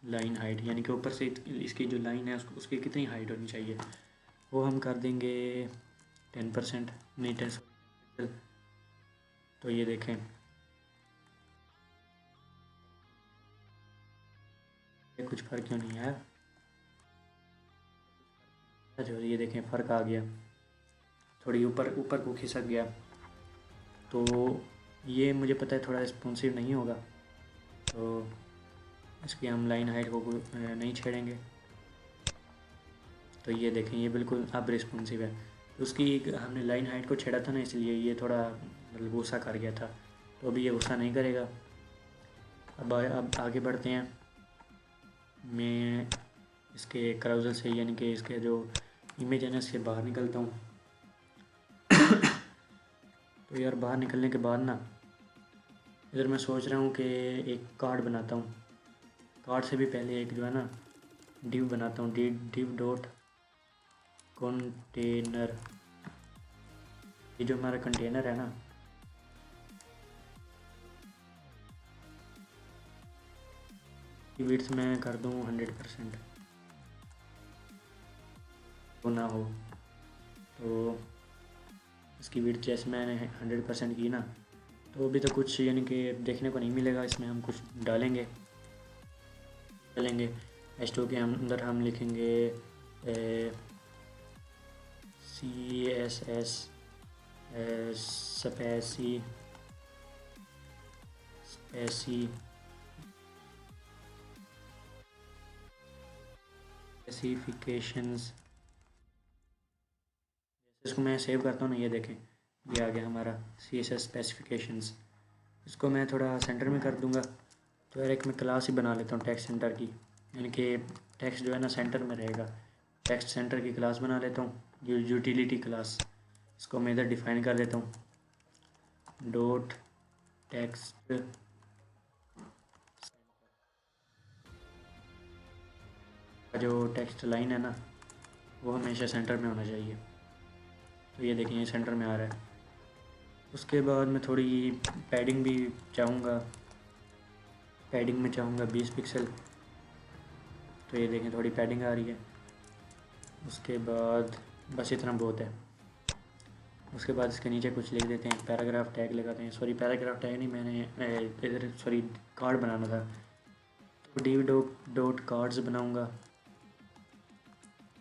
लाइन हाइट यानी कि ऊपर से इसकी जो लाइन है उसकी कितनी हाइट होनी चाहिए, वो हम कर देंगे 10%, नहीं 10। तो ये देखें, ये कुछ फ़र्क क्यों नहीं आया। अच्छा ये देखें फ़र्क आ गया, थोड़ी ऊपर ऊपर को खिसक गया। तो ये मुझे पता है थोड़ा रिस्पॉन्सिव नहीं होगा, तो इसकी हम लाइन हाइट को नहीं छेड़ेंगे। तो ये देखें ये बिल्कुल अब रिस्पॉन्सिव है। तो उसकी हमने लाइन हाइट को छेड़ा था ना, इसलिए ये थोड़ा मतलब गुस्सा कर गया था। तो अभी ये गुस्सा नहीं करेगा। अब आगे बढ़ते हैं। मैं इसके क्राउज़र से यानी कि इसके जो इमेज है ना इससे बाहर निकलता हूँ। तो यार बाहर निकलने के बाद ना इधर मैं सोच रहा हूँ कि एक कार्ड बनाता हूँ। कार्ड से भी पहले एक जो है ना डिव बनाता हूँ, डिव डॉट कंटेनर। ये जो हमारा कंटेनर है ना, विड्थ मैं कर दूँ 100%, तो ना हो। तो इसकी विड्थ जैसे मैंने 100% की ना, तो अभी तो कुछ यानी कि देखने को नहीं मिलेगा। इसमें हम कुछ डालेंगे H2 के हम अंदर हम लिखेंगे CSS स्पेसिफिकेशंस। इसको मैं सेव करता हूँ ना, ये देखें ये आ गया हमारा CSS स्पेसिफिकेशंस। इसको मैं थोड़ा सेंटर में कर दूंगा। तो यार एक मैं क्लास ही बना लेता हूँ टेक्स्ट सेंटर की, यानी कि टेक्स्ट जो है ना सेंटर में रहेगा। टेक्स्ट सेंटर की क्लास बना लेता हूँ, यूटिलिटी क्लास। इसको मैं इधर डिफाइन कर लेता हूँ, डॉट टेक्स्ट जो टेक्स्ट लाइन है ना वो हमेशा सेंटर में होना चाहिए। तो ये देखिए ये सेंटर में आ रहा है। उसके बाद मैं थोड़ी पैडिंग भी चाहूँगा, पैडिंग में चाहूँगा 20 पिक्सल। तो ये देखें थोड़ी पैडिंग आ रही है। उसके बाद बस इतना बहुत है। उसके बाद इसके नीचे कुछ लिख देते हैं, पैराग्राफ टैग लगाते हैं। सॉरी पैराग्राफ टैग नहीं, मैंने इधर सॉरी कार्ड बनाना था। तो डिव डॉट कार्ड्स बनाऊँगा,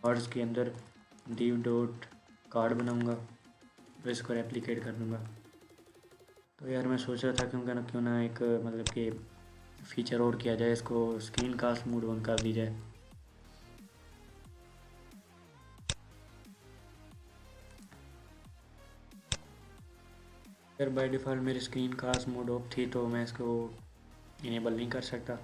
कार्ड्स के अंदर डिव डॉट कार्ड बनाऊँगा, तो इसको रेप्लिकेट कर दूँगा। तो यार मैं सोच रहा था क्यों ना एक मतलब कि फ़ीचर और किया जाए, इसको स्क्रीन कास्ट मोड ऑन कर दी जाए। अगर बाय डिफ़ॉल्ट मेरी स्क्रीन कास्ट मोड ऑफ थी तो मैं इसको इनेबल नहीं कर सकता।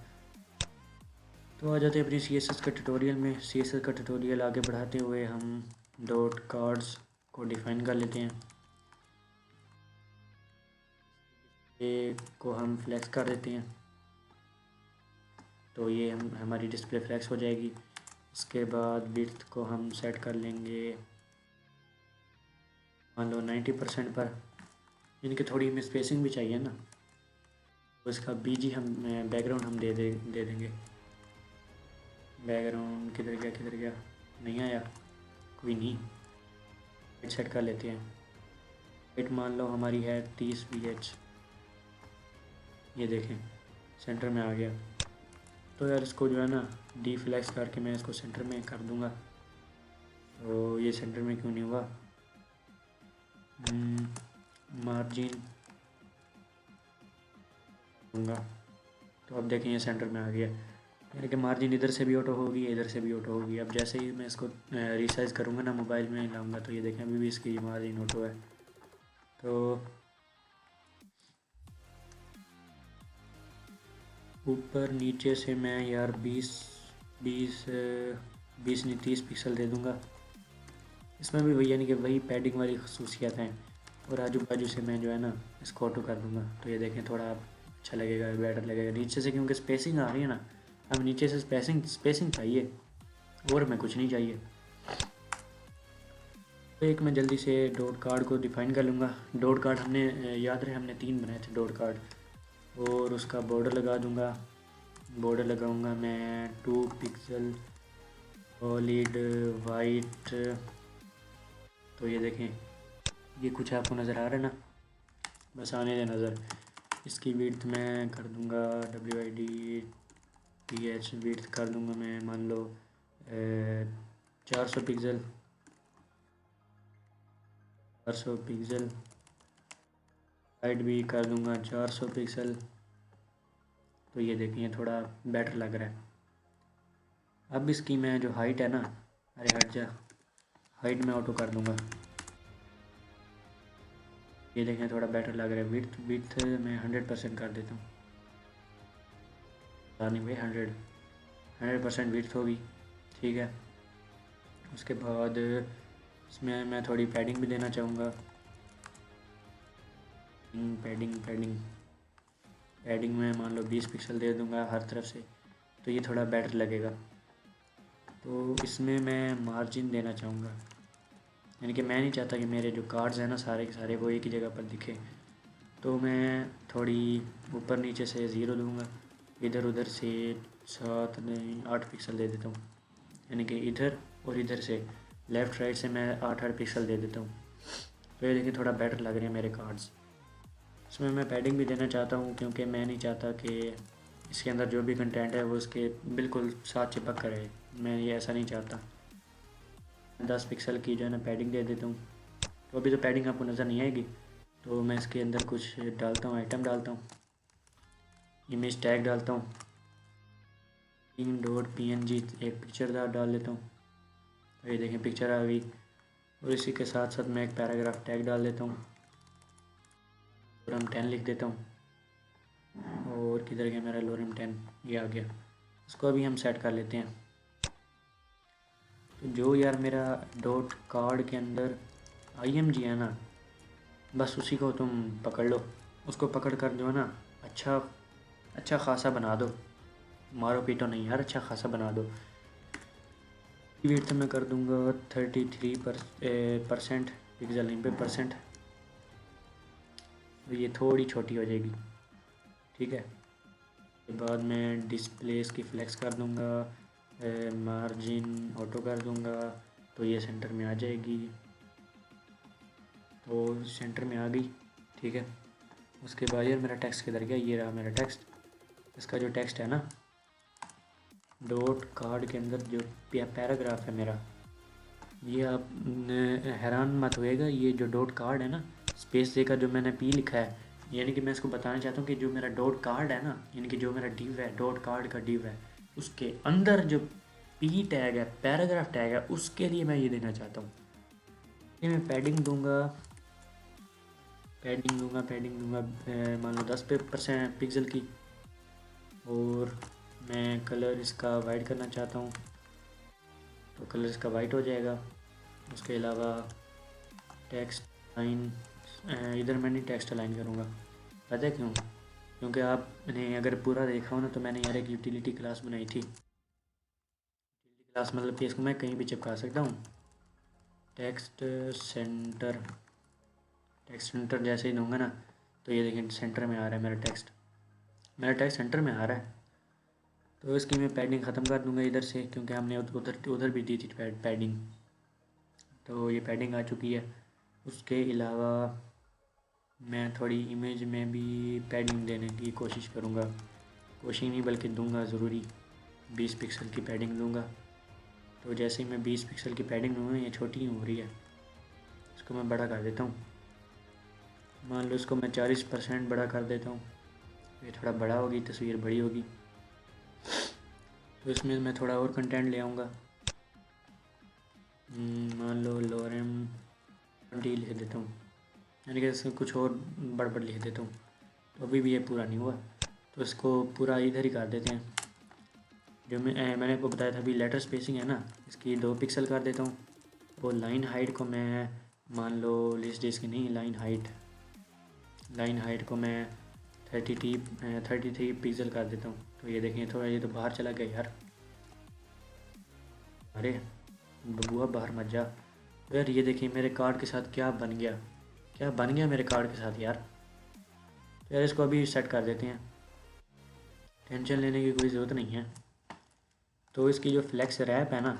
तो आ जाते हैं अपनी CSS का ट्यूटोरियल में। CSS का ट्यूटोरियल आगे बढ़ाते हुए हम डॉट कार्ड्स को डिफ़ाइन कर लेते हैं। ये को हम फ्लेक्स कर देते हैं। तो ये हमारी डिस्प्ले फ्लैक्स हो जाएगी। इसके बाद विड्थ को हम सेट कर लेंगे मान लो 90% पर, इनकी थोड़ी हमें स्पेसिंग भी चाहिए ना, तो इसका बीजी हम बैकग्राउंड हम दे देंगे। बैकग्राउंड किधर गया, नहीं आया, कोई नहीं, सेट कर लेते हैं। हाइट मान लो हमारी है 30 pH, ये देखें सेंटर में आ गया। तो यार इसको जो है ना डीफ्लेक्स करके मैं इसको सेंटर में कर दूंगा। तो ये सेंटर में क्यों नहीं हुआ, मार्जिन दूंगा, तो अब देखें ये सेंटर में आ गया। यानी कि मार्जिन इधर से भी ऑटो होगी, इधर से भी ऑटो होगी। अब जैसे ही मैं इसको रिसाइज करूँगा ना, मोबाइल में लाऊंगा, तो ये देखें अभी भी इसकी मार्जिन ऑटो है। तो ऊपर नीचे से मैं यार 20 नहीं 30 पिक्सल दे दूँगा। इसमें भी वही यानी कि वही पैडिंग वाली खसूसियात हैं। और आजू बाजू से मैं जो है ना इसको ऑटो कर दूँगा, तो ये देखें थोड़ा अच्छा लगेगा, बेटर लगेगा नीचे से, क्योंकि स्पेसिंग आ रही है ना। अब नीचे से स्पेसिंग चाहिए और मैं कुछ नहीं चाहिए। तो एक मैं जल्दी से डॉट कार्ड को डिफ़ाइन कर लूँगा। डॉट कार्ड हमने याद रहे हमने 3 बनाए थे डॉट कार्ड, और उसका बॉर्डर लगा दूँगा। बॉर्डर लगाऊँगा मैं 2 पिक्सल सॉलिड वाइट। तो ये देखें ये कुछ आपको नज़र आ रहा है ना, बस आने दें नज़र। इसकी विड्थ मैं कर दूँगा WIDTH विड्थ कर दूँगा मैं मान लो 400 पिक्सल 400 पिक्सल। हाइट भी कर दूँगा 400 पिक्सल। तो ये देखिए थोड़ा बेटर लग रहा है। अब इसकी मैं जो हाइट है ना, अरे हट जा, हाइट में ऑटो कर दूँगा। ये देखें थोड़ा बेटर लग रहा है। विड्थ मैं 100% कर देता हूँ, नहीं भाई 100% विड्थ होगी, ठीक है। उसके बाद इसमें मैं थोड़ी पैडिंग भी देना चाहूँगा। पैडिंग में मान लो 20 पिक्सल दे दूँगा हर तरफ से, तो ये थोड़ा बेटर लगेगा। तो इसमें मैं मार्जिन देना चाहूँगा, यानी कि मैं नहीं चाहता कि मेरे जो कार्ड्स हैं ना सारे के सारे वो एक ही जगह पर दिखे। तो मैं थोड़ी ऊपर नीचे से 0 दूँगा, इधर उधर से 7 नहीं 8 पिक्सल दे देता हूँ, यानी कि इधर और इधर से लेफ़्ट राइट से मैं 8 पिक्सल दे देता हूँ। तो ये देखिए थोड़ा बेटर लग रहे हैं मेरे कार्ड्स। इसमें मैं पैडिंग भी देना चाहता हूँ, क्योंकि मैं नहीं चाहता कि इसके अंदर जो भी कंटेंट है वो उसके बिल्कुल साथ चिपक कर रहे, मैं ये ऐसा नहीं चाहता। 10 पिक्सल की जो है ना पैडिंग दे देता हूँ। तो अभी तो पैडिंग आपको नज़र नहीं आएगी, तो मैं इसके अंदर कुछ डालता हूँ, आइटम डालता हूँ, इमेज टैग डालता हूँ, .png एक पिक्चर डाल लेता हूँ। तो ये देखें पिक्चर आ गई। और इसी के साथ साथ मैं एक पैराग्राफ टैग डाल देता हूँ और हम 10 लिख देता हूँ। और किधर गया मेरा लोरम 10, ये आ गया। इसको अभी हम सेट कर लेते हैं। तो जो यार मेरा डॉट कार्ड के अंदर IMG है ना, बस उसी को तुम पकड़ लो, उसको पकड़ कर जो है ना अच्छा खासा बना दो, मारो पीटो नहीं यार, अच्छा खासा बना दो। विड्थ मैं कर दूंगा 33% पिक्सल 90%। तो ये थोड़ी छोटी हो जाएगी, ठीक है। उसके बाद मैं डिस्प्लेस की फ्लेक्स कर दूंगा, मार्जिन ऑटो कर दूंगा, तो ये सेंटर में आ जाएगी। तो सेंटर में आ गई, ठीक है। उसके बाद यार मेरा टेक्स्ट किधर गया, ये रहा मेरा टेक्स्ट। इसका जो टेक्स्ट है ना डॉट कार्ड के अंदर जो पैराग्राफ है मेरा, ये आप हैरान मत होएगा, ये जो डॉट कार्ड है ना स्पेस देकर जो मैंने P लिखा है, यानी कि मैं इसको बताना चाहता हूँ कि जो मेरा डॉट कार्ड है ना, यानी कि जो मेरा डिव है, डॉट कार्ड का डिव है, उसके अंदर जो P टैग है, पैराग्राफ टैग है, उसके लिए मैं ये देना चाहता हूँ। ये मैं पैडिंग दूंगा मान लो 10% पिक्सल की। और मैं कलर इसका वाइट करना चाहता हूँ, तो कलर इसका वाइट हो जाएगा। उसके अलावा टेक्स्ट लाइन, इधर मैं नहीं टेक्स्ट लाइन करूँगा, पता है क्यों? क्योंकि आपने अगर पूरा देखा हो ना तो मैंने यार एक यूटिलिटी क्लास बनाई थी। यूटिलिटी क्लास मतलब कि इसको मैं कहीं भी चिपका सकता हूँ। टेक्स्ट सेंटर, टेक्स्ट सेंटर जैसे ही दूंगा ना तो ये देखिए सेंटर में आ रहा है मेरा टेक्स्ट सेंटर में आ रहा है। तो इसकी मैं पैडिंग ख़त्म कर दूंगा इधर से, क्योंकि हमने उधर उधर भी दी थी पैडिंग, तो ये पैडिंग आ चुकी है। उसके अलावा मैं थोड़ी इमेज में भी पैडिंग देने की कोशिश करूँगा, कोशिश नहीं बल्कि दूंगा ज़रूरी। 20 पिक्सल की पैडिंग दूंगा। तो जैसे ही मैं 20 पिक्सल की पैडिंग दूंगा ये छोटी हो रही है, इसको मैं बड़ा कर देता हूँ। मान लो इसको मैं 40% बड़ा कर देता हूँ, ये थोड़ा बड़ा होगी, तस्वीर बड़ी होगी। तो इसमें मैं थोड़ा और कंटेंट ले आऊँगा। मान लो लोरेम 20 लिख देता हूँ, यानी कि इसमें कुछ और बड़बड़ लिख देता हूँ। तो अभी भी ये पूरा नहीं हुआ, तो इसको पूरा इधर ही कर देते हैं। जो मैंने आपको बताया था अभी लेटर स्पेसिंग है ना, इसकी 2 पिक्सल कर देता हूँ। और लाइन हाइट को मैं मान लो लिस्ट इसकी नहीं, लाइन हाइट को मैं 33 पिक्सल कर देता हूँ। तो ये देखें थोड़ा, ये तो बाहर चला गया यार। अरे बबुआ बाहर मत जा यार। ये देखिए मेरे कार्ड के साथ क्या बन गया मेरे कार्ड के साथ यार। तो यार इसको अभी सेट कर देते हैं, टेंशन लेने की कोई ज़रूरत नहीं है। तो इसकी जो फ्लेक्स रैप है ना,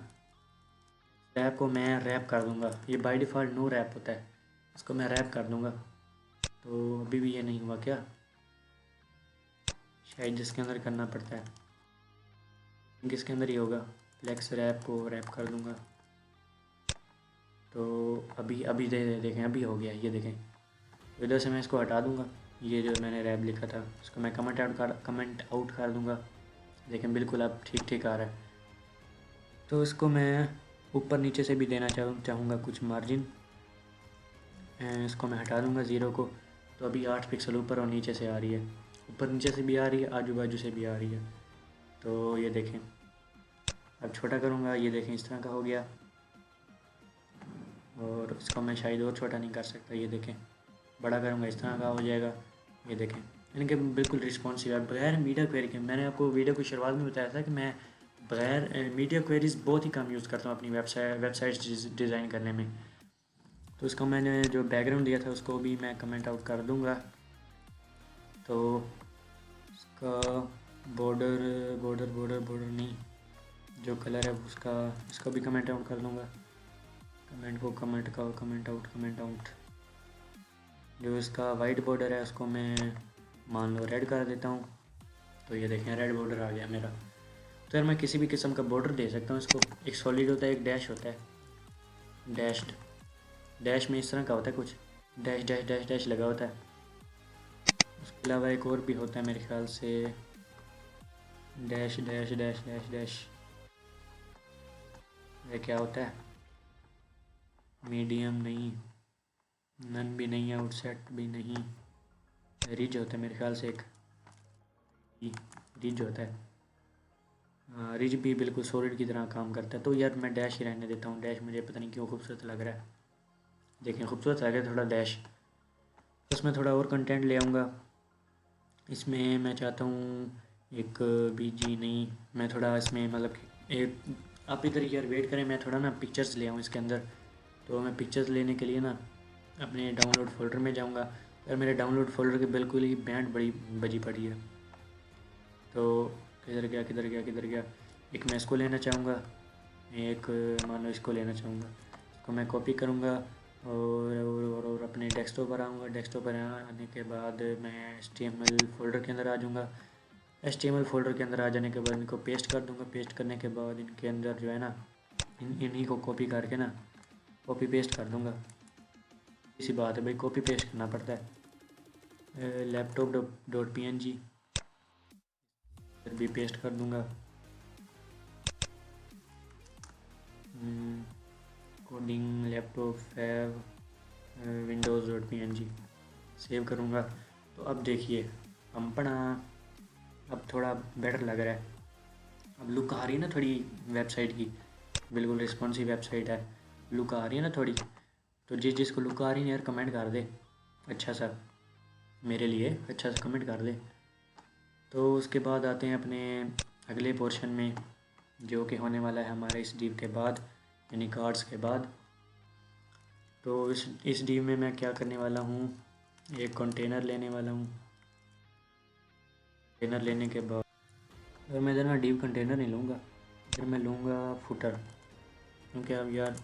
रैप को मैं रैप कर दूंगा। ये बाय डिफ़ॉल्ट नो रैप होता है, इसको मैं रैप कर दूंगा। तो अभी भी ये नहीं हुआ क्या, शायद जिसके अंदर करना पड़ता है किसके अंदर ही होगा। फ्लेक्स रैप को रैप कर दूंगा। तो अभी अभी देखें अभी हो गया। ये देखें इधर से मैं इसको हटा दूंगा, ये जो मैंने रैप लिखा था उसको मैं कमेंट आउट कर दूंगा। देखें बिल्कुल अब ठीक ठीक आ रहा है। तो इसको मैं ऊपर नीचे से भी देना चाहूँगा कुछ मार्जिन, इसको मैं हटा दूंगा 0 को। तो अभी 8 पिक्सल ऊपर और नीचे से आ रही है, ऊपर नीचे से भी आ रही है, आजू बाजू से भी आ रही है। तो ये देखें अब छोटा करूँगा, ये देखें इस तरह का हो गया। और इसको मैं शायद और छोटा नहीं कर सकता, ये देखें बड़ा करूँगा इस तरह का हो जाएगा। ये देखें यानी कि बिल्कुल रिस्पॉन्सिव है बगैर मीडिया क्वेरी के। मैंने आपको वीडियो की शुरुआत में बताया था कि मैं बगैर मीडिया क्वेरीज बहुत ही कम यूज़ करता हूँ अपनी वेबसाइट्स डिज़ाइन करने में। तो उसका मैंने जो बैकग्राउंड दिया था उसको भी मैं कमेंट आउट कर दूँगा। तो उसका बॉर्डर नहीं, जो कलर है उसका भी कमेंट आउट कर दूँगा। Comment out. जो इसका वाइट बॉर्डर है उसको मैं मान लो रेड कर देता हूँ। तो ये देखें रेड बॉर्डर आ गया मेरा। तो यार मैं किसी भी किस्म का बॉर्डर दे सकता हूँ इसको। एक सॉलिड होता है, एक डैश होता है, डैश में इस तरह का होता है कुछ, डैश डैश डैश डैश लगा होता है। उसके अलावा एक और भी होता है मेरे ख्याल से, dash dash dash dash dash. ये क्या होता है, मीडियम नहीं, नन भी नहीं, आउटसेट भी नहीं, रिज होता है मेरे ख्याल से, एक रिज होता है। हाँ रिज भी बिल्कुल सॉलिड की तरह काम करता है। तो यार मैं डैश ही रहने देता हूँ, डैश मुझे पता नहीं क्यों खूबसूरत लग रहा है। देखें खूबसूरत लग रहा है थोड़ा डैश। उसमें थोड़ा और कंटेंट ले आऊँगा। इसमें मैं चाहता हूँ एक बीजी नहीं, मैं थोड़ा इसमें मतलब एक, आप इधर यार वेट करें, मैं थोड़ा ना पिक्चर्स ले आऊँ इसके अंदर। तो मैं पिक्चर्स लेने के लिए ना अपने डाउनलोड फोल्डर में जाऊँगा। यार मेरे डाउनलोड फोल्डर की बिल्कुल ही बैंड बड़ी बजी पड़ी है। तो किधर गया। एक मैं इसको लेना चाहूँगा, एक मान लो इसको लेना चाहूँगा। इसको मैं कॉपी करूँगा और अपने डेस्कटॉप पर आऊँगा। डेस्कटॉप पर आने के बाद मैं HTML फोल्डर के अंदर आ जाऊँगा। HTML फोल्डर के अंदर आ जाने के बाद इनको पेस्ट कर दूँगा। पेस्ट करने के बाद इनके अंदर जो है ना इन्हीं को कॉपी करके ना कॉपी पेस्ट कर दूँगा। इसी बात है भाई, कॉपी पेस्ट करना पड़ता है। laptop.png भी पेस्ट कर दूँगा। Coding laptop fab windows.png save करूँगा। तो अब देखिए पंपना अब थोड़ा बेटर लग रहा है। अब लुक आ रही है ना थोड़ी वेबसाइट की, बिल्कुल रिस्पॉन्सिव वेबसाइट है, लुक आ रही है ना थोड़ी। तो जिसको लुक आ रही है यार कमेंट कर दे अच्छा सा, मेरे लिए अच्छा सा कमेंट कर दे। तो उसके बाद आते हैं अपने अगले पोर्शन में, जो कि होने वाला है हमारे इस डिव के बाद, यानी कार्ड्स के बाद। तो इस डिव में मैं क्या करने वाला हूँ, एक कंटेनर लेने वाला हूँ। कंटेनर लेने के बाद अगर मैं इधर ना डिव कंटेनर नहीं लूँगा, इधर मैं लूँगा फुटर, क्योंकि अब यार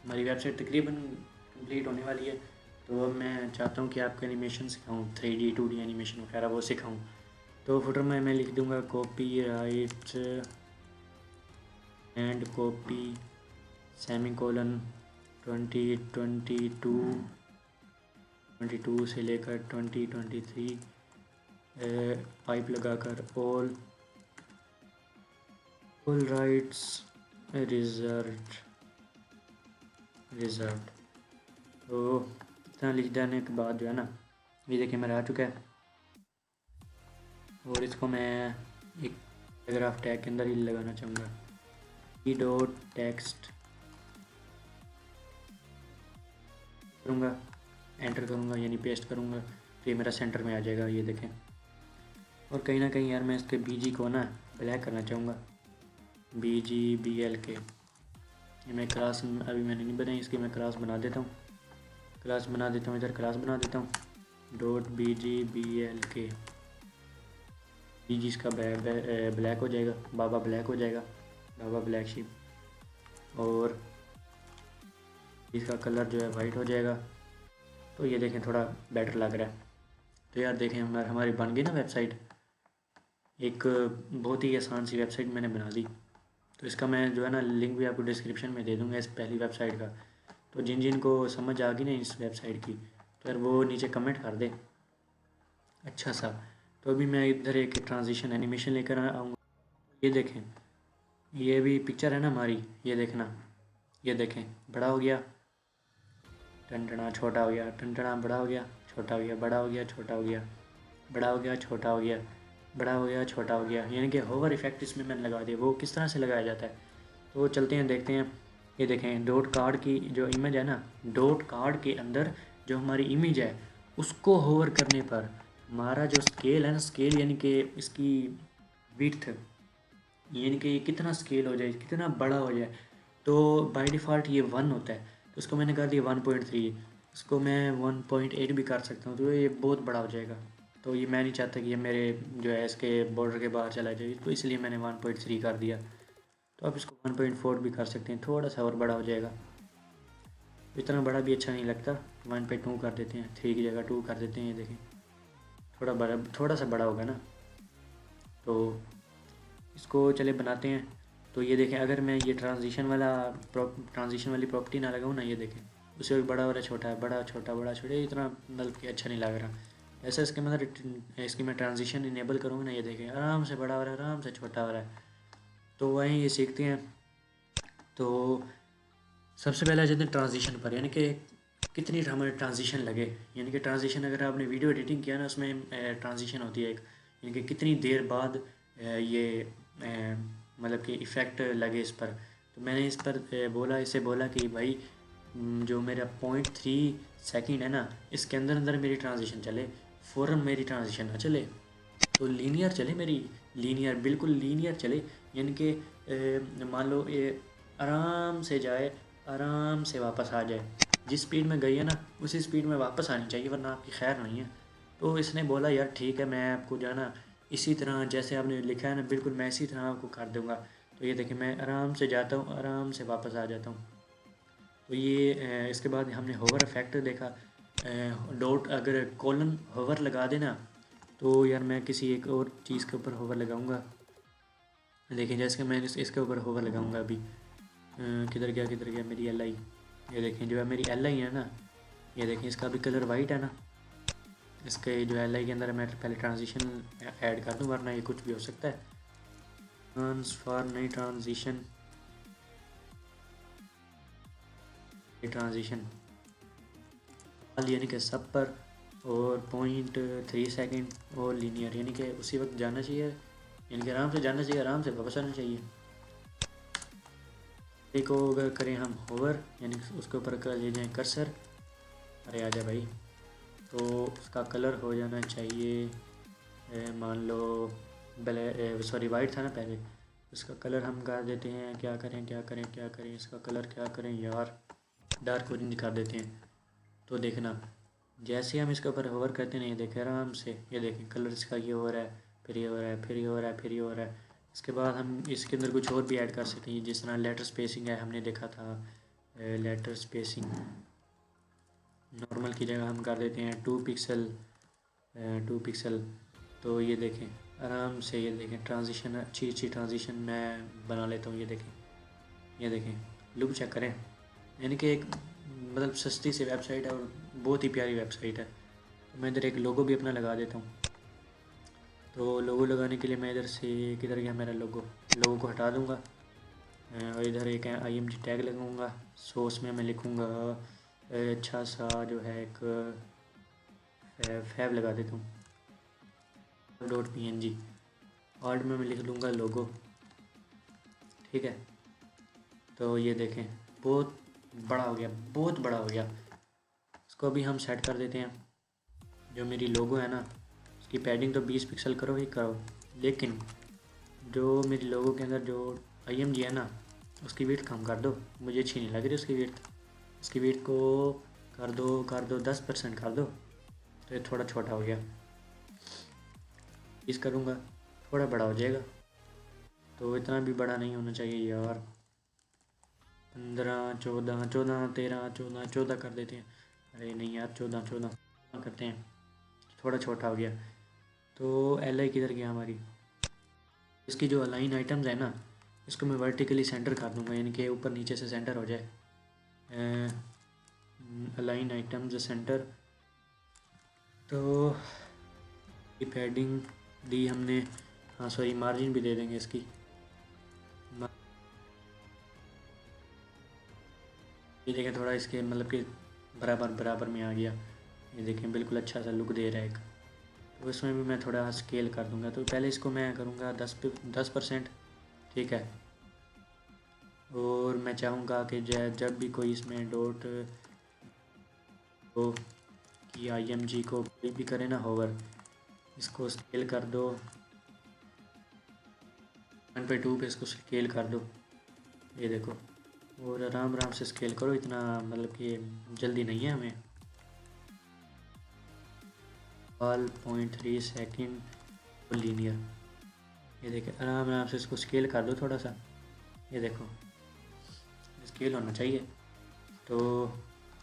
हमारी वेबसाइट तकरीबन कंप्लीट होने वाली है। तो अब मैं चाहता हूँ कि आपको एनिमेशन सिखाऊँ, 3D 2D एनिमेशन वगैरह वो सिखाऊँ। तो फुटर में मैं लिख दूँगा copy right and copy semicolon 2022 से लेकर 2023 पाइप लगाकर ऑल राइट्स रिजर्व्ड। तो इतना लिख देने के बाद जो है ना, ये देखिए मेरा आ चुका है। और इसको मैं एक पैराग्राफ टैग के अंदर ही लगाना चाहूँगा, ई डॉट टेक्स्ट करूँगा, एंटर करूँगा यानी पेस्ट करूँगा, तो ये मेरा सेंटर में आ जाएगा, ये देखें। और कहीं ना कहीं यार मैं इसके BG को ना ब्लैक करना चाहूँगा, BGBLK। ये मैं क्लास अभी मैंने नहीं बनाई, इसकी मैं क्लास बना देता हूँ, इधर क्लास बना देता हूँ .BGBLK। BG इसका ब्लैक हो जाएगा, बाबा ब्लैक हो जाएगा, बाबा ब्लैक शिप। और इसका कलर जो है वाइट हो जाएगा। तो ये देखें थोड़ा बेटर लग रहा है। तो यार देखें हमारी बन गई ना वेबसाइट, एक बहुत ही आसान सी वेबसाइट मैंने बना दी। तो इसका मैं जो है ना लिंक भी आपको डिस्क्रिप्शन में दे दूँगा इस पहली वेबसाइट का। तो जिन जिन को समझ आ गई ना इस वेबसाइट की, तो यार वो नीचे कमेंट कर दे अच्छा सा। तो अभी मैं इधर एक ट्रांजिशन एनिमेशन लेकर आऊँगा। ये देखें, ये भी पिक्चर है ना हमारी, ये देखना, ये देखें बड़ा हो गया, टनटना छोटा हो गया, टनटना बड़ा हो गया, छोटा हो गया, बड़ा हो गया, छोटा हो गया, बड़ा हो गया, छोटा हो गया, बड़ा हो गया, छोटा हो गया। यानी कि होवर इफेक्ट इसमें मैंने लगा दिया। वो किस तरह से लगाया जाता है, तो चलते हैं देखते हैं। ये देखें डॉट कार्ड की जो इमेज है ना, डॉट कार्ड के अंदर जो हमारी इमेज है उसको होवर करने पर हमारा जो स्केल है ना, स्केल यानी कि इसकी विड्थ, यानी कि ये कितना स्केल हो जाए, कितना बड़ा हो जाए, तो बाय डिफ़ॉल्ट ये 1 होता है। तो इसको मैंने कर दिया 1.3, इसको मैं 1.8 भी कर सकता हूँ, तो ये बहुत बड़ा हो जाएगा। तो ये मैं नहीं चाहता कि ये मेरे जो है इसके बॉर्डर के बाहर चला जाए, तो इसलिए मैंने 1.3 कर दिया। तो आप इसको 1.4 भी कर सकते हैं, थोड़ा सा और बड़ा हो जाएगा। इतना बड़ा भी अच्छा नहीं लगता, 1.2 कर देते हैं, 3 की जगह 2 कर देते हैं। ये देखें थोड़ा सा बड़ा होगा ना, तो इसको चले बनाते हैं। तो ये देखें अगर मैं ये ट्रांजिशन वाली प्रॉपर्टी ना लगाऊँ ना, ये देखें उससे भी बड़ा हो रहा है, छोटा है, बड़ा छोटा, बड़ा छोटा, इतना मतलब कि अच्छा नहीं लग रहा। ऐसा इसकी मैं ट्रांजिशन इनेबल करूँगा ना, ये देखें आराम से बड़ा हो रहा है, आराम से छोटा हो रहा है। तो वहीं ये सीखते हैं। तो सबसे पहले आ जाते हैं ट्रांजिशन पर, यानी कि कितनी हमारे ट्रांजिशन लगे। यानी कि ट्रांजिशन अगर आपने वीडियो एडिटिंग किया ना, उसमें ट्रांजिशन होती है एक, यानी कि कितनी देर बाद ये मतलब कि इफ़ेक्ट लगे इस पर। तो मैंने इस पर इसे बोला कि भाई जो मेरा 0.3 सेकंड है ना, इसके अंदर अंदर मेरी ट्रांजिशन चले, फ़ौरन मेरी ट्रांजिशन ना चले, तो लीनियर चले मेरी, बिल्कुल लीनियर चले। यानी कि मान लो ये आराम से जाए, आराम से वापस आ जाए, जिस स्पीड में गई है ना उसी स्पीड में वापस आनी चाहिए, वरना आपकी खैर नहीं है। तो इसने बोला यार ठीक है, मैं आपको जो है ना इसी तरह जैसे आपने लिखा है ना, बिल्कुल मैं इसी तरह आपको कर दूँगा। तो ये देखिए मैं आराम से जाता हूँ, आराम से वापस आ जाता हूँ। तो ये इसके बाद हमने होवर इफेक्ट देखा। डॉट अगर कॉलन होवर लगा देना, तो यार मैं किसी एक और चीज़ के ऊपर होवर लगाऊंगा। देखिए जैसे कि मैं इसके ऊपर होवर लगाऊंगा अभी, किधर गया मेरी LI। ये देखें जो है मेरी LI है ना, ये देखें इसका भी कलर वाइट है ना। इसके जो LI के अंदर मैं पहले ट्रांजिशन ऐड कर दूँ, वरना ये कुछ भी हो सकता है। ट्रांसफार नई ट्रांजिशन यानी कि सब पर, और 0.3 सेकंड और लीनियर, यानी कि उसी वक्त जाना चाहिए, यानी कि आराम से जाना चाहिए, आराम से वापस आना चाहिए। एक को अगर करें हम होवर, यानी उसके ऊपर कर ले जाएँ कर्सर, अरे आजा भाई, तो उसका कलर हो जाना चाहिए मान लो सॉरी वाइट था ना पहले, इसका कलर हम कर देते हैं, क्या करें क्या करें क्या करें, इसका कलर क्या करें यार, डार्क ऑरेंज कर देते हैं। तो देखना जैसे हम इसके ऊपर होवर करते हैं, ये देखें आराम से, ये देखें कलर इसका ये हो रहा है, फिर ये हो रहा है, फिर ये हो रहा है, फिर ये हो रहा है। इसके बाद हम इसके अंदर कुछ और भी ऐड कर सकते हैं, जिस तरह लेटर स्पेसिंग है, हमने देखा था लेटर स्पेसिंग नॉर्मल की जगह हम कर देते हैं 2 पिक्सल, 2 पिक्सल। तो ये देखें आराम से, ये देखें ट्रांजिशन, अच्छी अच्छी ट्रांजिशन मैं बना लेता हूँ। ये देखें लुक चेक करें, यानी कि एक मतलब सस्ती सी वेबसाइट है और बहुत ही प्यारी वेबसाइट है। तो मैं इधर एक लोगो भी अपना लगा देता हूँ। तो लोगो लगाने के लिए मैं इधर से, किधर गया मेरा लोगो को हटा दूँगा और इधर एक IMG टैग लगाऊँगा। सोर्स में मैं लिखूँगा अच्छा सा जो है एक फैब लगा देता हूँ .png। ऑल्ट में मैं लिख लूँगा लोगो, ठीक है। तो ये देखें बहुत बड़ा हो गया, बहुत बड़ा हो गया। इसको भी हम सेट कर देते हैं। जो मेरी लोगो है ना, उसकी पैडिंग तो 20 पिक्सल करो ही करो, लेकिन जो मेरी लोगो के अंदर जो IMG है ना, उसकी विड्थ कम कर दो, मुझे अच्छी नहीं लग रही उसकी विड्थ। इसकी विड्थ को कर दो 10% कर दो। तो ये थोड़ा छोटा हो गया, इस करूँगा थोड़ा बड़ा हो जाएगा। तो इतना भी बड़ा नहीं होना चाहिए यार, 15 14 14 13 14 14 कर देते हैं। अरे नहीं यार 14 करते हैं, थोड़ा छोटा हो गया। तो LI किधर गया हमारी, इसकी जो अलाइन आइटम्स है ना, इसको मैं वर्टिकली सेंटर कर दूंगा, यानी कि ऊपर नीचे से सेंटर हो जाए। Align items centre. तो ये पैडिंग दी हमने, हाँ सॉरी मार्जिन भी दे देंगे इसकी। ये देखें थोड़ा इसके मतलब कि बराबर बराबर में आ गया, ये देखें बिल्कुल अच्छा सा लुक दे रहा है एक। तो इसमें भी मैं थोड़ा स्केल कर दूंगा। तो पहले इसको मैं करूँगा 10%, ठीक है। और मैं चाहूँगा कि जब भी कोई इसमें डॉट हो कि IMG को कोई भी करे ना होवर, इसको स्केल कर दो 1/2 पे, इसको स्केल कर दो, ये देखो। और आराम आराम से स्केल करो, इतना मतलब कि जल्दी नहीं है हमें। 0.3 सेकेंड लीनियर, ये देखिए आराम आराम से इसको स्केल कर दो थोड़ा सा, ये देखो स्केल होना चाहिए। तो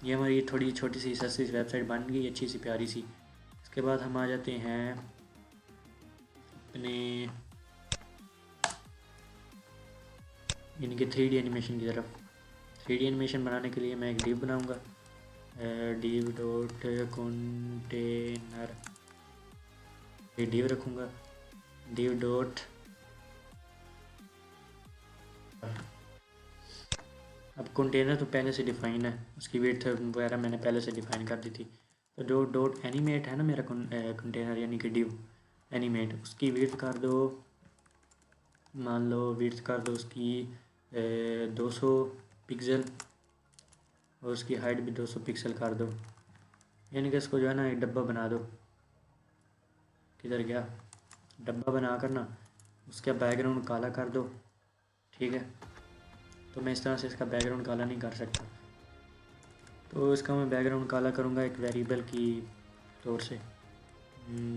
ये हमारी थोड़ी छोटी सी सस्ती वेबसाइट बन गई, अच्छी सी प्यारी सी। इसके बाद हम आ जाते हैं अपने यानी कि 3D एनिमेशन की तरफ। 3D एनिमेशन बनाने के लिए मैं एक डिव बनाऊंगा, डिव डॉट कंटेनर, एक डिव रखूँगा, डिव डॉट, अब कंटेनर तो पहले से डिफ़ाइन है, उसकी विड्थ वगैरह मैंने पहले से डिफ़ाइन कर दी थी। तो जो डॉट एनिमेट है ना मेरा कंटेनर यानी कि डिव एनिमेट, उसकी विड्थ कर दो, मान लो विड्थ कर दो उसकी 200 पिक्सल, और उसकी हाइट भी 200 पिक्सल कर दो। यानी कि इसको जो है ना एक डब्बा बना दो, किधर गया डब्बा बना कर ना, उसका बैकग्राउंड काला कर दो, ठीक है। तो मैं इस तरह से इसका बैकग्राउंड काला नहीं कर सकता, तो इसका मैं बैकग्राउंड काला करूँगा एक वेरिएबल की तौर से,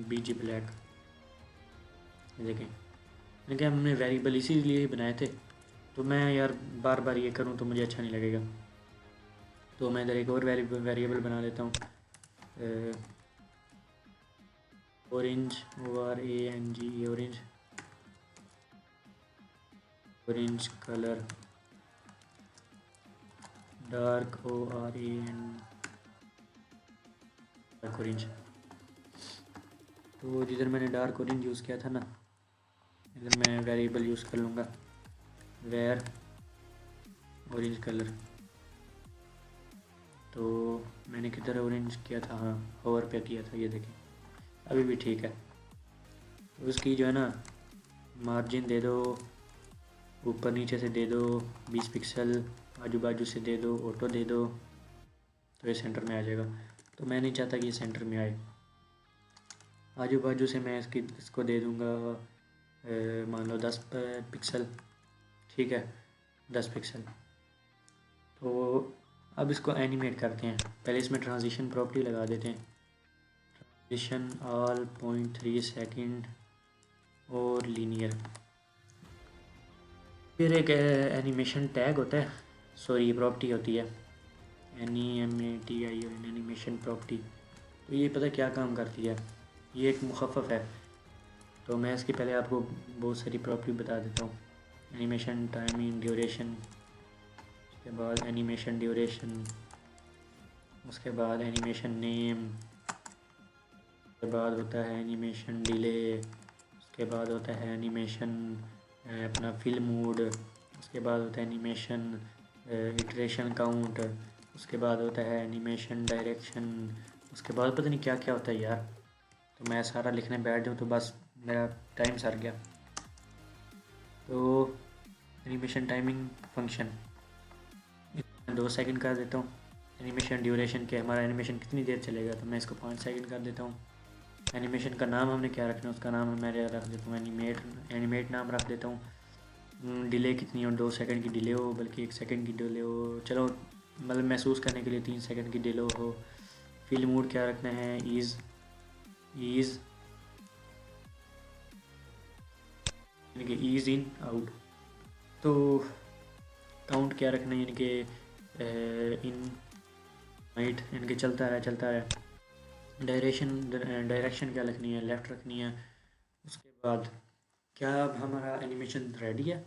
BG ब्लैक। देखें लेकिन हमने वेरिएबल इसीलिए ही बनाए थे, तो मैं यार बार बार ये करूँ तो मुझे अच्छा नहीं लगेगा। तो मैं इधर एक और वेरिएबल बना लेता हूँ, orange, ORANGE orange, orange colour, dark ORAN dark orange. तो जिधर मैंने डार्क ऑरेंज यूज़ किया था ना, इधर मैं वेरिएबल यूज़ कर लूँगा वेयर ऑरेंज कलर। तो मैंने किधर ऑरेंज किया था, हाँ होवर पे किया था, ये देखें अभी भी ठीक है। तो उसकी जो है ना मार्जिन दे दो, ऊपर नीचे से दे दो 20 पिक्सल, आजू बाजू से दे दो, ऑटो दे दो, तो ये सेंटर में आ जाएगा। तो मैं नहीं चाहता कि ये सेंटर में आए, आजू बाजू से मैं इसको दे दूँगा मान लो 10 पिक्सल, ठीक है, 10 पिक्सल। तो अब इसको एनिमेट करते हैं। पहले इसमें ट्रांजिशन प्रॉपर्टी लगा देते हैं, ट्रांजिशन ऑल 0.3 सेकेंड और लीनियर। फिर एक एनिमेशन टैग होता है, सॉरी ये प्रॉपर्टी होती है NEMATI एनिमेशन प्रॉपर्टी। तो ये पता क्या काम करती है, ये एक मुखफ़फ़ है। तो मैं इसकी पहले आपको बहुत सारी प्रॉपर्टी बता देता हूँ। एनिमेशन टाइमिंग ड्यूरेशन, उसके बाद एनिमेशन ड्यूरेशन, उसके बाद एनिमेशन नेम, उसके बाद होता है एनिमेशन डिले, उसके बाद होता है एनिमेशन अपना फिल मूड, उसके बाद होता है एनिमेशन इटरेशन काउंट, उसके बाद होता है एनिमेशन डायरेक्शन, उसके बाद पता नहीं क्या क्या होता है यार। तो मैं सारा लिखने बैठ जाऊँ तो बस मेरा टाइम सर गया। तो एनिमेशन टाइमिंग फंक्शन 2 सेकंड कर देता हूँ। एनिमेशन ड्यूरेशन के हमारा एनिमेशन कितनी देर चलेगा, तो मैं इसको 5 सेकंड कर देता हूँ। एनिमेशन का नाम हमने क्या रखना है, उसका नाम मैं रख देता हूँ एनिमेट नाम रख देता हूँ। डिले कितनी हो, 2 सेकंड की डिले हो, बल्कि 1 सेकंड की डिले हो, चलो मतलब महसूस करने के लिए 3 सेकंड की डिले हो। फिल मूड क्या रखना है, ईज़ यानी कि ईज़ इन आउट। तो काउंट क्या रखना है, यानी कि इन नाइट, यानी कि चलता रहे। डायरेक्शन क्या रखनी है, लेफ़्ट रखनी है। उसके बाद क्या अब हमारा एनिमेशन रेडी है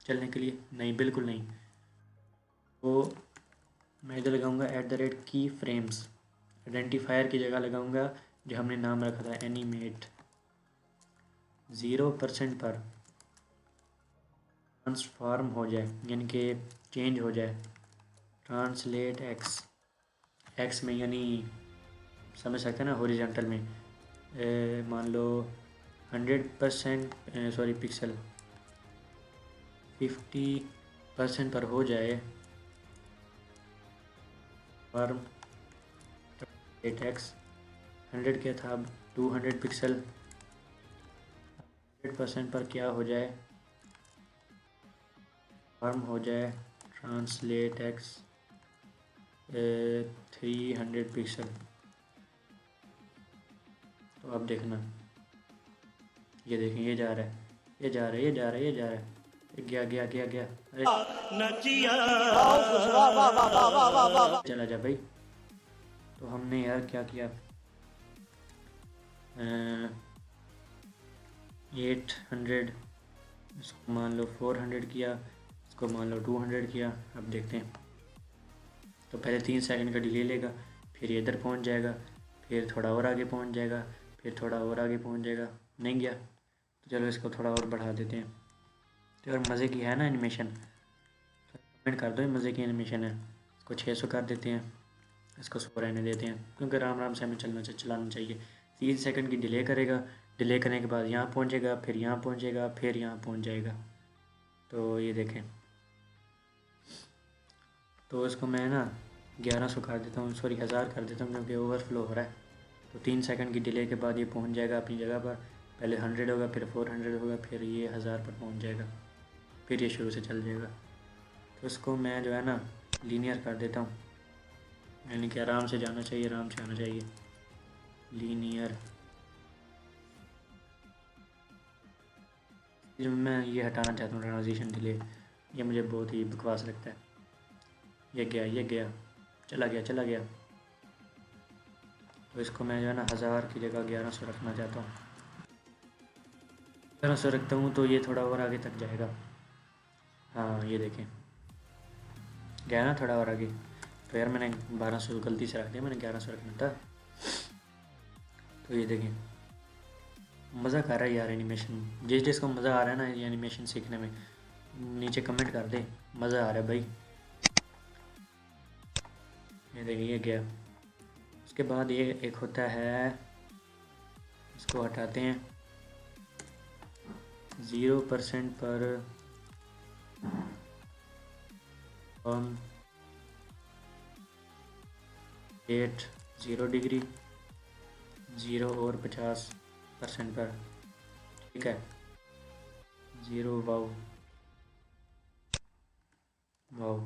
चलने के लिए? नहीं, बिल्कुल नहीं। तो मैं इधर लगाऊंगा @की फ्रेम्स, आइडेंटिफायर की जगह लगाऊंगा जो हमने नाम रखा था एनिमेट। 0% पर ट्रांसफॉर्म हो जाए, यानी कि चेंज हो जाए। ट्रांसलेट एक्स में, यानी समझ सकते हैं ना, हॉरिजॉन्टल में मान लो 100% सॉरी पिक्सल 50% पर हो जाए फॉर्म ट्रांसलेट एक्स। 100 क्या था, अब 200 पिक्सल 100% पर क्या हो जाए, फॉर्म हो जाए ट्रांसलेट एक्स 300 पिक्सल। तो अब देखना, ये देखें, ये जा रहा है, ये जा रहा है, ये जा रहा है, ये जा रहा है, गया। अरे चला जा भाई। तो हमने यार क्या किया, 800, इसको मान लो 400 किया, इसको मान लो 200 किया। अब देखते हैं। तो पहले 3 सेकंड का डिले लेगा, फिर इधर पहुंच जाएगा, फिर थोड़ा और आगे पहुंच जाएगा, फिर थोड़ा और आगे पहुंच जाएगा। नहीं गया, तो चलो इसको थोड़ा और बढ़ा देते हैं। तो यार मज़े की है ना एनिमेशन, तो कमेंट कर दो ये मज़े की एनिमेशन है। इसको 600 कर देते हैं, इसको 100 रहने देते हैं, क्योंकि आराम से हमें चलाना चाहिए। 3 सेकंड की डिले करेगा, डिले करने के बाद यहाँ पहुँचेगा, फिर यहाँ पहुँचेगा, फिर यहाँ पहुँच जाएगा। तो ये देखें, तो इसको मैं ना 1100 कर देता हूँ, सॉरी 1000 कर देता हूँ, क्योंकि ओवरफ्लो हो रहा है। तो 3 सेकंड की डिले के बाद ये पहुँच जाएगा अपनी जगह पर। पहले 100 होगा, फिर 400 होगा, फिर ये 1000 पर पहुँच जाएगा, फिर ये शुरू से चल जाएगा। तो इसको मैं जो है ना लीनियर कर देता हूँ, यानी कि आराम से जाना चाहिए, आराम से आना चाहिए, लीनियर। मैं ये हटाना चाहता हूँ ट्रांजिशन डिले, ये मुझे बहुत ही बकवास लगता है। ये गया, चला गया। तो इसको मैं जो है ना 1000 की जगह 1100 रखना चाहता हूँ। 1100 रखता हूँ तो ये थोड़ा और आगे तक जाएगा। हाँ ये देखें, गया ना थोड़ा और आगे। तो यार मैंने 1200 गलती से रख दिया, मैंने 1100 रखना था। तो ये देखें, मज़ा कर रहा है यार एनिमेशन। जिसको मज़ा आ रहा है ना ये एनिमेशन सीखने में, नीचे कमेंट कर दे, मज़ा आ रहा है भाई। ये देखिए ये गया। उसके बाद ये एक होता है, इसको हटाते हैं, 0% पर 0 डिग्री, 0 और 50% पर, ठीक है। Zero, wow wow.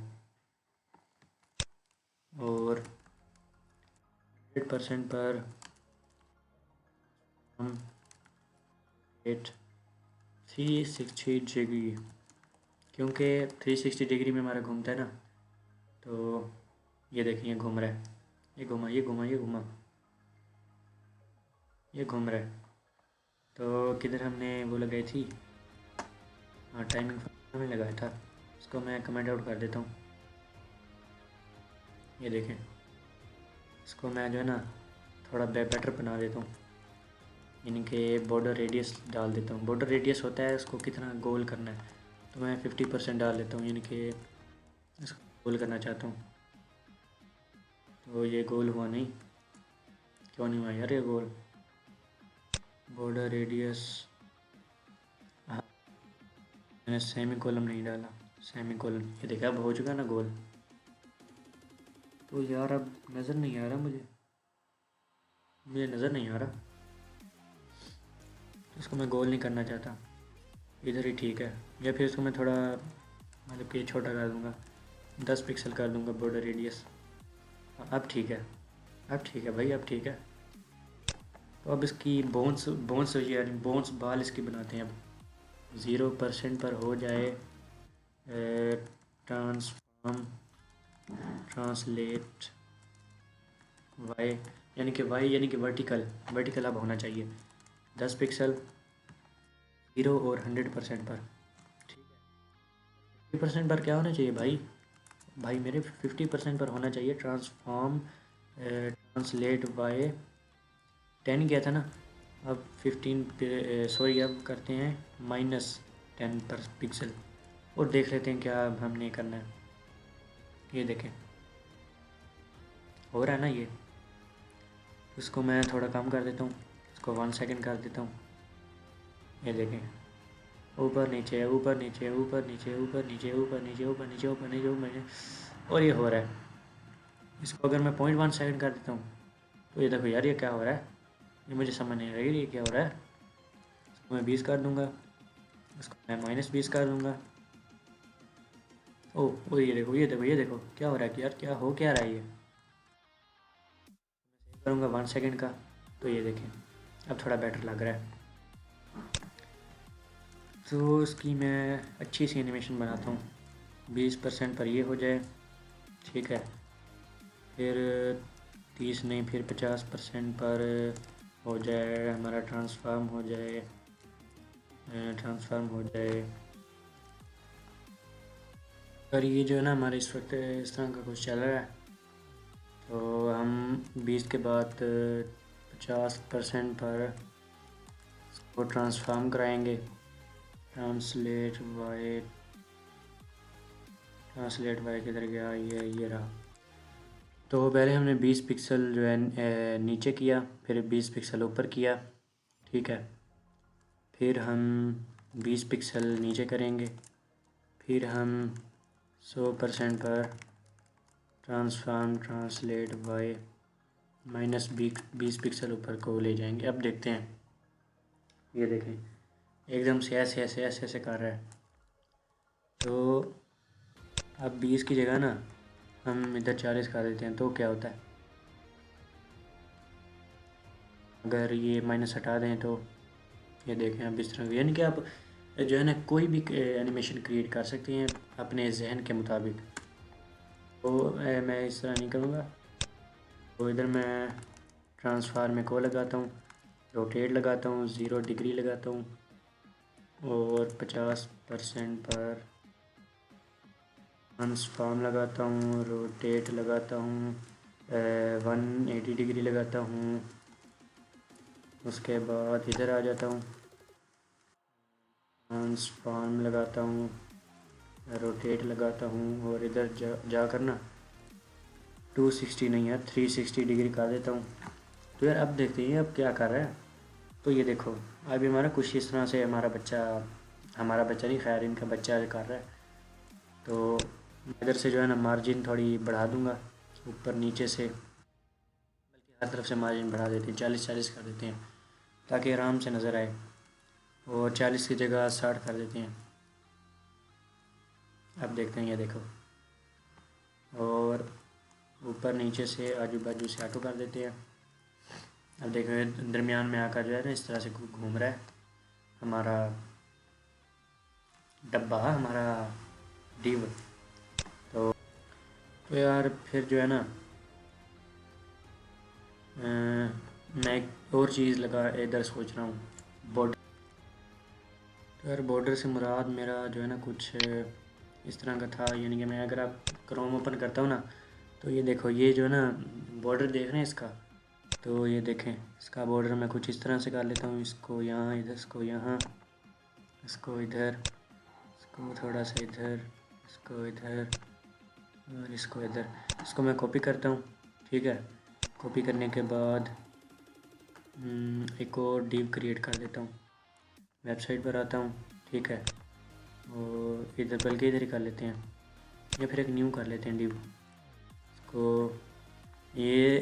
और 100% पर हम 360 डिग्री, क्योंकि 360 डिग्री में हमारा घूमता है ना, तो ये देखिए घूम रहा है, ये घुमा, ये घुमा, ये घुमा, ये घूम रहा है। तो किधर हमने वो लगाई थी, हाँ टाइमिंग हमने लगाया था, इसको मैं कमेंट आउट कर देता हूँ। ये देखें, इसको मैं जो है ना थोड़ा बेटर बना देता हूँ, यानी कि बॉर्डर रेडियस डाल देता हूँ। बॉर्डर रेडियस होता है उसको कितना गोल करना है, तो मैं 50% डाल देता हूँ, यानी कि इसको गोल करना चाहता हूँ। तो ये गोल हुआ नहीं, क्यों नहीं हुआ यार ये गोल? बॉर्डर रेडियस, हाँ मैंने सेमी कॉलम नहीं डाला, सेमी कॉलम, ये देखा अब हो चुका ना गोल। तो यार अब नज़र नहीं आ रहा मुझे, नज़र नहीं आ रहा, इसको मैं गोल नहीं करना चाहता, इधर ही ठीक है। या फिर इसको मैं थोड़ा मतलब कि छोटा कर दूँगा, 10 पिक्सल कर दूँगा बॉर्डर रेडियस। अब ठीक है, अब ठीक है भाई, अब ठीक है। तो अब इसकी बोन्स बोन्स यानी बोन्स बाल इसकी बनाते हैं अब। 0% पर हो जाए ट्रांसफॉर्म ट्रांसलेट वाई, यानी कि वाई यानी कि वर्टिकल, वर्टिकल अब होना चाहिए 10 पिक्सल, 0 और 100% पर। ठीक है, 50% पर क्या होना चाहिए भाई? भाई मेरे 50% पर होना चाहिए ट्रांसफॉर्म ट्रांसलेट वाई। 10 गया था ना, अब 15 पे सॉरी अब करते हैं -10 पर पिक्सल, और देख लेते हैं क्या अब हमने करना है। ये देखें हो रहा है ना ये, इसको मैं थोड़ा कम कर देता हूँ, इसको 1 सेकंड कर देता हूँ। ये देखें ऊपर नीचे ऊपर नीचे ऊपर नीचे ऊपर नीचे ऊपर नीचे ऊपर नीचे ऊपर नीचे ऊपर नीचे, और ये हो रहा है। इसको अगर मैं 0.1 सेकंड कर देता हूँ, तो ये देखो यार ये क्या हो रहा है, ये मुझे समझ नहीं आ रही ये क्या हो रहा है। इसको मैं 20 कर दूँगा, इसको मैं -20 कर दूँगा। ओ ये देखो ये देखो ये देखो क्या हो रहा है कि यार, क्या हो क्या रहा है ये। करूँगा 1 सेकंड का, तो ये देखें अब थोड़ा बेटर लग रहा है। तो इसकी मैं अच्छी सी एनिमेशन बनाता हूँ, 20% पर ये हो जाए, ठीक है। फिर 30 नहीं, फिर 50% पर हो जाए हमारा, ट्रांसफार्म हो जाए, ट्रांसफार्म हो जाए। पर ये जो है ना हमारे इस वक्त इस तरह का कुछ चल रहा है, तो हम 20 के बाद 50% पर इसको ट्रांसफार्म कराएंगे। ट्रांसलेट वाई किधर गया, ये रहा। तो पहले हमने 20 पिक्सल जो है नीचे किया, फिर 20 पिक्सल ऊपर किया, ठीक है। फिर हम 20 पिक्सल नीचे करेंगे, फिर हम 100% पर ट्रांसफार्म ट्रांसलेट वाई -20 पिक्सल ऊपर को ले जाएंगे। अब देखते हैं, ये देखें एकदम से ऐसे ऐसे ऐसे ऐसे कर रहा है। तो अब 20 की जगह ना हम इधर 40 कर देते हैं, तो क्या होता है, अगर ये माइनस हटा दें तो ये देखें अब इस तरह, यानी कि आप जो है ना कोई भी एनिमेशन क्रिएट कर सकते हैं अपने जहन के मुताबिक। तो मैं इस तरह नहीं करूँगा, तो इधर मैं ट्रांसफार्म में को लगाता हूँ, रोटेट लगाता हूँ, 0 डिग्री लगाता हूँ, और 50% पर ट्रांसफार्म लगाता हूँ, रोटेट लगाता हूँ, 180 डिग्री लगाता हूँ। उसके बाद इधर आ जाता हूँ, ट्रांसफार्म लगाता हूँ, रोटेट लगाता हूँ, और इधर जा कर ना 260 नहीं है 360 डिग्री कर देता हूँ। तो यार अब देखते हैं अब क्या कर रहा है। तो ये देखो अभी हमारा कुछ इस तरह से हमारा बच्चा नहीं, खैर इनका बच्चा कर रहा है। तो इधर से जो है ना मार्जिन थोड़ी बढ़ा दूँगा, ऊपर नीचे से, बल्कि हर तरफ से मार्जिन बढ़ा देते हैं, 40-40 कर देते हैं, ताकि आराम से नज़र आए। और 40 की जगह 60 कर देते हैं। अब देखते हैं, ये देखो। और ऊपर नीचे से आजू बाजू से ऑटो कर देते हैं। अब देखो ये दरमियान में आकर जो है ना इस तरह से घूम रहा है हमारा डब्बा, हमारा डिव। तो यार फिर जो है ना मैं एक और चीज़ लगा इधर सोच रहा हूँ, बॉर्डर। तो यार बॉर्डर से मुराद मेरा जो है ना कुछ इस तरह का था, यानी कि मैं अगर आप क्रोम ओपन करता हूँ ना, तो ये देखो, ये जो है ना बॉर्डर देख रहे हैं इसका। तो ये देखें, इसका बॉर्डर मैं कुछ इस तरह से कर लेता हूँ, इसको यहाँ, इधर इसको यहाँ, इसको इधर, इसको थोड़ा सा इधर, इसको इधर और इसको इधर। इसको मैं कॉपी करता हूँ, ठीक है। कॉपी करने के बाद एक और डिव क्रिएट कर देता हूँ, वेबसाइट पर आता हूँ, ठीक है। और इधर बल्कि इधर ही कर लेते हैं, या फिर एक न्यू कर लेते हैं डिव। इसको ये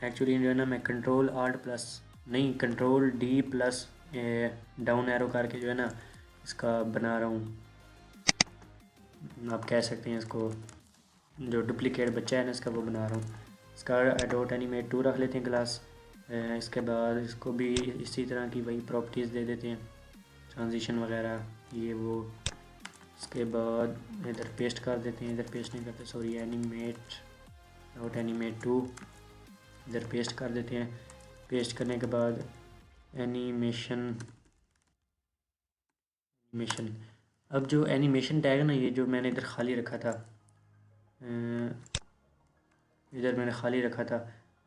एक्चुअली जो है ना मैं कंट्रोल आल्ट प्लस नहीं, control D plus down arrow करके जो है ना इसका बना रहा हूँ, आप कह सकते हैं इसको, जो डुप्लीकेट बच्चा है ना इसका, वो बना रहा हूँ। इसका डॉट एनिमेट 2 रख लेते हैं क्लास। इसके बाद इसको भी इसी तरह की वही प्रॉपर्टीज़ दे देते हैं, ट्रांजिशन वगैरह ये वो। इसके बाद इधर पेस्ट कर देते हैं, इधर पेस्ट नहीं करते सॉरी, एनिमेट डॉट एनिमेट 2 इधर पेस्ट कर देते हैं। पेस्ट करने के बाद एनिमेशन, अब जो एनिमेशन टैग है ना, ये जो मैंने इधर खाली रखा था, इधर मैंने खाली रखा था,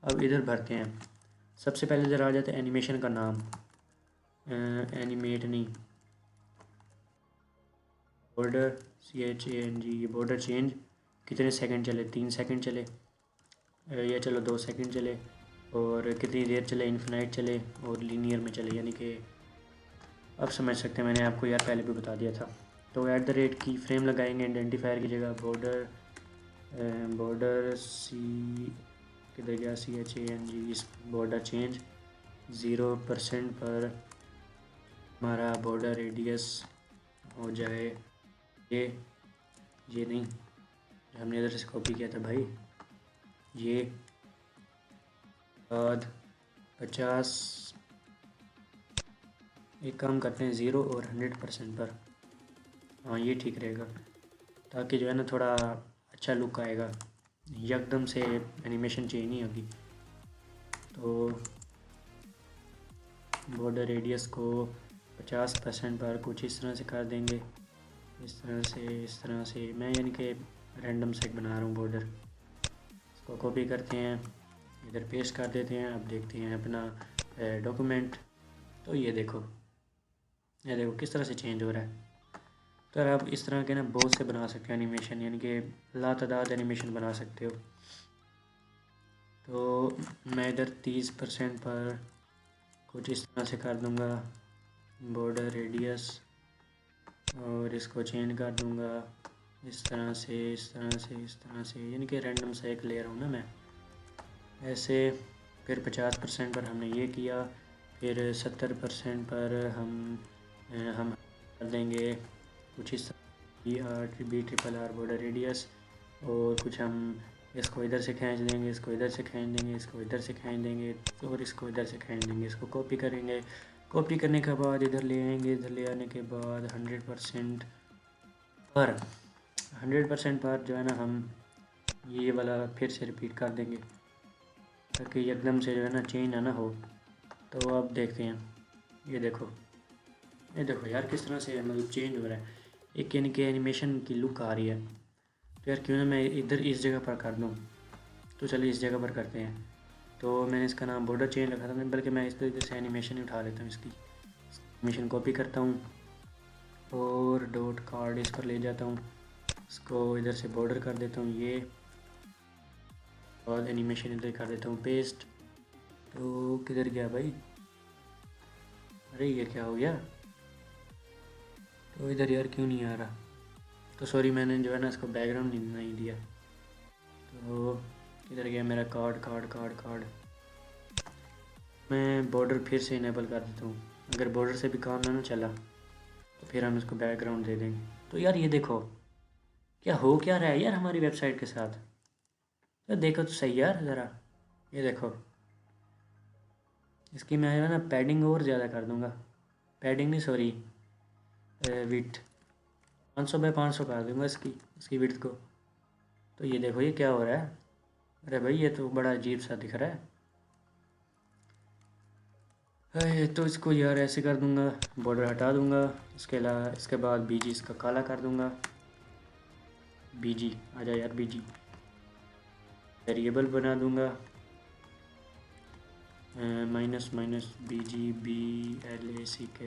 अब इधर भरते हैं। सबसे पहले इधर आ जाता है एनिमेशन का नाम, एनिमेट नहीं, बॉर्डर CHANG, ये बॉर्डर चेंज कितने सेकंड चले, 3 सेकंड चले, या चलो 2 सेकंड चले, और कितनी देर चले, इन्फिनाइट चले और लीनियर में चले, यानी कि अब समझ सकते हैं, मैंने आपको यार पहले भी बता दिया था। तो ऐट द रेट की फ्रेम लगाएंगे आइडेंटिफायर की जगह, बॉर्डर सी किधर गया, CHANG, बॉर्डर चेंज 0% पर हमारा बॉर्डर रेडियस हो जाए ये नहीं, हमने इधर से कॉपी किया था भाई, ये बाद 50, एक काम करते हैं 0 और 100% पर, हाँ ये ठीक रहेगा, ताकि जो है ना थोड़ा अच्छा लुक आएगा, एकदम से एनिमेशन चेंज नहीं होगी। तो बॉर्डर रेडियस को 50% पर कुछ इस तरह से कर देंगे, इस तरह से मैं यानी कि रैंडम से बना रहा हूँ बॉर्डर। इसको कॉपी करते हैं, इधर पेस्ट कर देते हैं। अब देखते हैं अपना डॉक्यूमेंट, तो ये देखो किस तरह से चेंज हो रहा है। तो आप इस तरह के ना बहुत से बना सकते हो एनिमेशन, यानी कि लातादाद एनिमेशन बना सकते हो। तो मैं इधर 30% पर कुछ इस तरह से कर दूंगा बॉर्डर रेडियस, और इसको चेंज कर दूंगा इस तरह से, यानी कि रैंडम सा एक ले रहा हूँ ना मैं ऐसे। फिर 50% पर हमने ये किया, फिर 70% पर हम कर देंगे कुछ इस BRR बॉर्डर रेडियस, और कुछ हम इसको इधर से खींच देंगे, इसको इधर से खींच देंगे, इसको इधर से खींच देंगे, और इसको इधर से खींच देंगे। इसको कॉपी करेंगे, कॉपी करने के बाद इधर ले आएंगे, इधर ले आने के बाद 100% पर 100% पर जो है ना हम ये वाला फिर से रिपीट कर देंगे, ताकि एकदम से जो है ना चेंज ना हो। तो अब देखते हैं, ये देखो यार किस तरह से मतलब चेंज हो रहा है, एक यानी कि एनिमेशन की लुक आ रही है। तो यार क्यों ना मैं इधर इस जगह पर कर दूँ, तो चलिए इस जगह पर करते हैं। तो मैंने इसका नाम बॉर्डर चेंज रखा था, बल्कि मैं इस तरीके से एनिमेशन ही उठा लेता हूँ, इसकी एनिमेशन कॉपी करता हूँ और डॉट कार्ड इस पर ले जाता हूँ, इसको इधर से बॉर्डर कर देता हूँ ये, और एनिमेशन इधर कर देता हूँ पेस्ट। तो किधर गया भाई, अरे ये क्या हो गया, तो इधर यार क्यों नहीं आ रहा, तो सॉरी मैंने जो है ना इसको बैकग्राउंड नहीं दिया। तो किधर गया मेरा कार्ड, मैं बॉर्डर फिर से इनेबल कर देता हूँ। अगर बॉर्डर से भी काम ना चला तो फिर हम इसको बैकग्राउंड दे देंगे। तो यार ये देखो क्या हो क्या रहा है यार हमारी वेबसाइट के साथ। यार देखो तो सही यार ज़रा, ये देखो इसकी मैं है ना पैडिंग और ज़्यादा कर दूँगा। पैडिंग नहीं सॉरी, विड्थ 500 बाय 500 कर दूँगा इसकी विड्थ को। तो ये देखो ये क्या हो रहा है। अरे भाई ये तो बड़ा अजीब सा दिख रहा है। तो इसको यार ऐसे कर दूँगा, बॉर्डर हटा दूँगा। इसके अलावा इसके बाद बीजी इसका काला कर दूँगा। बीजी आ जाए यार, बीजी वेरिएबल बना दूँगा माइनस माइनस BGBLACK।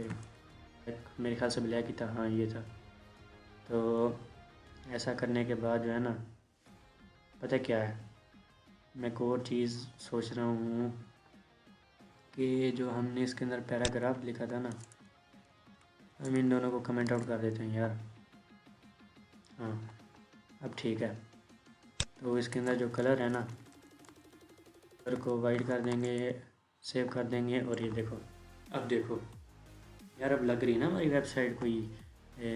मेरे ख्याल से ब्लैक ही था, हाँ ये था। तो ऐसा करने के बाद जो है ना, पता क्या है, मैं एक और चीज़ सोच रहा हूँ कि जो हमने इसके अंदर पैराग्राफ लिखा था ना, हम इन दोनों को कमेंट आउट कर देते हैं यार। हाँ अब ठीक है। तो इसके अंदर जो कलर है ना, कलर को वाइट कर देंगे, सेव कर देंगे। और ये देखो, अब देखो यार, अब लग रही ना हमारी वेबसाइट कोई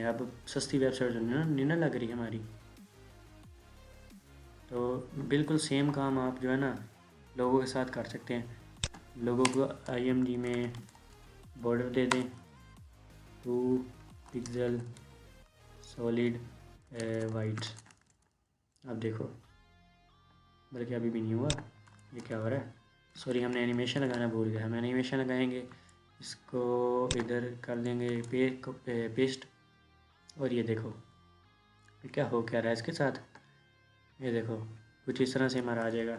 अब सस्ती वेबसाइट जो नहीं ना लग रही हमारी। तो बिल्कुल सेम काम आप जो है ना लोगों के साथ कर सकते हैं। लोगों को IMG में बॉर्डर दे दें 2 पिक्सल सॉलिड वाइट। अब देखो, बल्कि अभी भी नहीं हुआ, ये क्या हो रहा है। सॉरी हमने एनिमेशन लगाना भूल गया। हम एनिमेशन लगाएंगे, इसको इधर कर देंगे पेस्ट। और ये देखो क्या हो क्या रहा है इसके साथ, ये देखो कुछ इस तरह से हमारा आ जाएगा।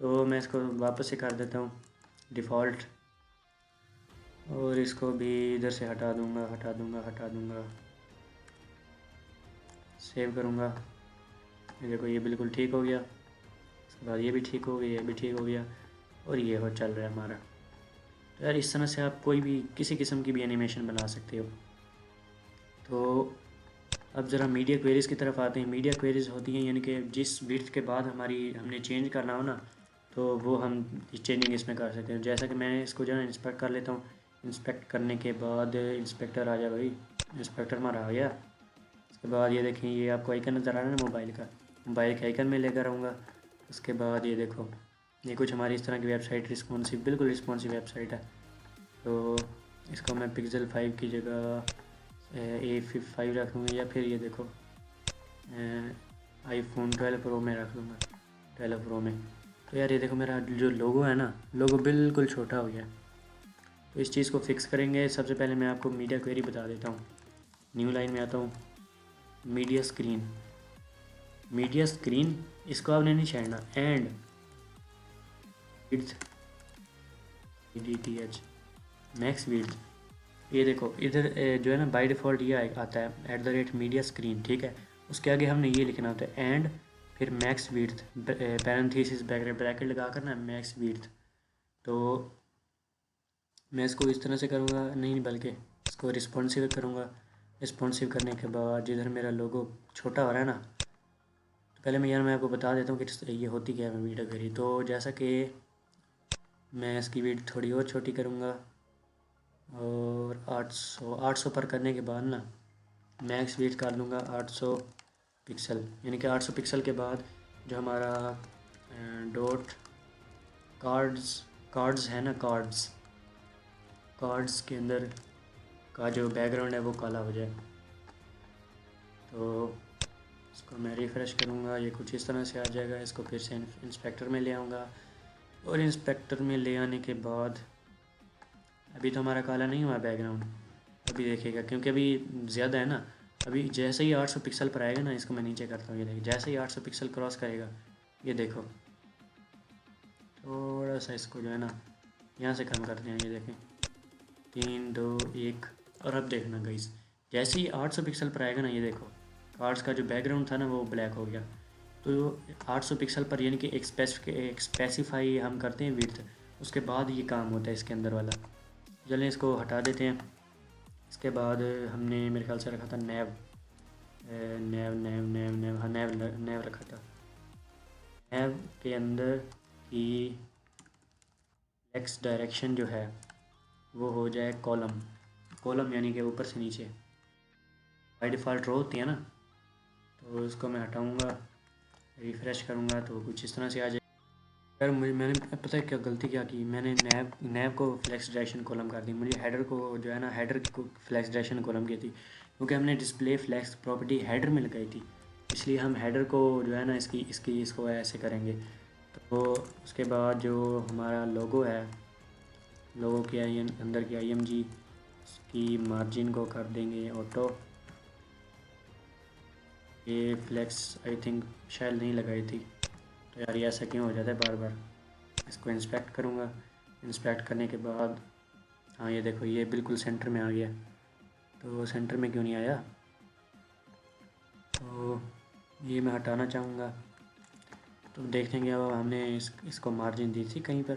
तो मैं इसको वापस से कर देता हूँ डिफ़ॉल्ट, और इसको भी इधर से हटा दूँगा, सेव करूँगा। ये देखो ये बिल्कुल ठीक हो गया। इसके बाद ये भी ठीक हो गया, ये भी ठीक हो गया, और ये हो चल रहा है हमारा। तो यार इस तरह से आप कोई भी किसी किस्म की भी एनिमेशन बना सकते हो। तो अब ज़रा मीडिया क्वेरीज़ की तरफ आते हैं। मीडिया क्वेरीज़ होती हैं यानी कि जिस विड्थ के बाद हमने चेंज करना हो ना, तो वो हम चेंजिंग इसमें कर सकते हैं। जैसा कि मैं इसको जो है इंस्पेक्ट कर लेता हूँ। इंस्पेक्ट करने के बाद इंस्पेक्टर आ जाए भाई, इंस्पेक्टर हमारा आ गया। उसके बाद ये देखें, ये आपको आइकन नज़र आ रहा है ना मोबाइल का, मोबाइल के आइकन में लेकर आऊँगा। उसके बाद ये देखो, ये कुछ हमारी इस तरह की वेबसाइट रिस्पॉन्सिव, बिल्कुल रिस्पॉन्सिव वेबसाइट है। तो इसको मैं पिक्सल 5 की जगह A5 रख दूँगा, या फिर ये देखो iPhone 12 Pro में रख दूँगा, 12 Pro में। तो यार ये देखो मेरा जो लोगो है ना, लोगो बिल्कुल छोटा हो गया। तो इस चीज़ को फिक्स करेंगे। सबसे पहले मैं आपको मीडिया क्वेरी बता देता हूँ। न्यू लाइन में आता हूँ, मीडिया स्क्रीन इसको आपने नहीं छेड़ना। And width DTH max width, ये देखो इधर जो है ना बाय डिफ़ॉल्ट ये आता है @media screen, ठीक है। उसके आगे हमने ये लिखना होता है एंड फिर मैक्स विड्थ पैरेंथेसिस ब्रैकेट लगा कर ना मैक्स विड्थ। तो मैं इसको इस तरह से करूँगा, नहीं बल्कि इसको रिस्पॉन्सिव करूँगा। रिस्पॉन्सिव करने के बाद जिधर मेरा लोगो छोटा हो रहा है ना, तो पहले मैं आपको बता देता हूँ कि ये होती क्या है मीडिया क्वेरी। तो जैसा कि मैं इसकी विड्थ थोड़ी और छोटी करूँगा, और 800 पर करने के बाद ना मैक्स विड्थ कर लूँगा 800 पिक्सल। यानी कि 800 पिक्सल के बाद जो हमारा डॉट कार्ड्स है ना, कार्ड्स के अंदर का जो बैकग्राउंड है वो काला हो जाए। तो इसको मैं रिफ़्रेश करूँगा, ये कुछ इस तरह से आ जाएगा। इसको फिर से इंस्पेक्टर में ले आऊँगा, और इंस्पेक्टर में ले आने के बाद अभी तो हमारा काला नहीं हुआ बैकग्राउंड, अभी देखिएगा क्योंकि अभी ज़्यादा है ना। अभी जैसे ही 800 पिक्सल पर आएगा ना, इसको मैं नीचे करता हूँ, ये देखिए जैसे ही 800 पिक्सल क्रॉस करेगा, ये देखो थोड़ा सा इसको जो है ना यहाँ से कम करते हैं। ये देखें 3 2 1, और अब देखना गाइस, जैसे ही 800 पिक्सल पर आएगा ना, ये देखो कार्ड्स का जो बैकग्राउंड था ना वो ब्लैक हो गया। तो 800 पिक्सल पर यानी कि एक स्पेसिफाई हम करते हैं विड्थ, उसके बाद ये काम होता है इसके अंदर वाला। चलिए इसको हटा देते हैं। इसके बाद हमने मेरे ख्याल से रखा था नेव, हाँ नेव रखा था। नेव के अंदर की फ्लेक्स डायरेक्शन जो है वो हो जाए कॉलम। कॉलम यानी कि ऊपर से नीचे। बाई डिफ़ॉल्ट रो होती है ना, तो उसको मैं हटाऊँगा, रिफ़्रेश करूँगा तो कुछ इस तरह से आ जाए। यार मैंने पता है क्या गलती क्या की, मैंने नैब नैब को फ्लैक्स डायरेक्शन कॉलम कर दी। मुझे हेडर को जो है ना, हेडर को फ्लैक्स डायरेक्शन कॉलम की थी, क्योंकि हमने डिस्प्ले फ्लैक्स प्रॉपर्टी हेडर में लगाई थी। इसलिए हम हेडर को जो है ना इसको ऐसे करेंगे। तो उसके बाद जो हमारा लोगो है, लोगो की अंदर की IMG की मार्जिन को कर देंगे ऑटो। ये फ्लैक्स आई थिंक शायद नहीं लगाई थी, तो यार ये ऐसा क्यों हो जाता है बार बार। इसको इंस्पेक्ट करूँगा। इंस्पेक्ट करने के बाद हाँ ये देखो, ये बिल्कुल सेंटर में आ गया। तो सेंटर में क्यों नहीं आया, तो ये मैं हटाना चाहूँगा। तो देखेंगे, अब हमने इसको मार्जिन दी थी कहीं पर,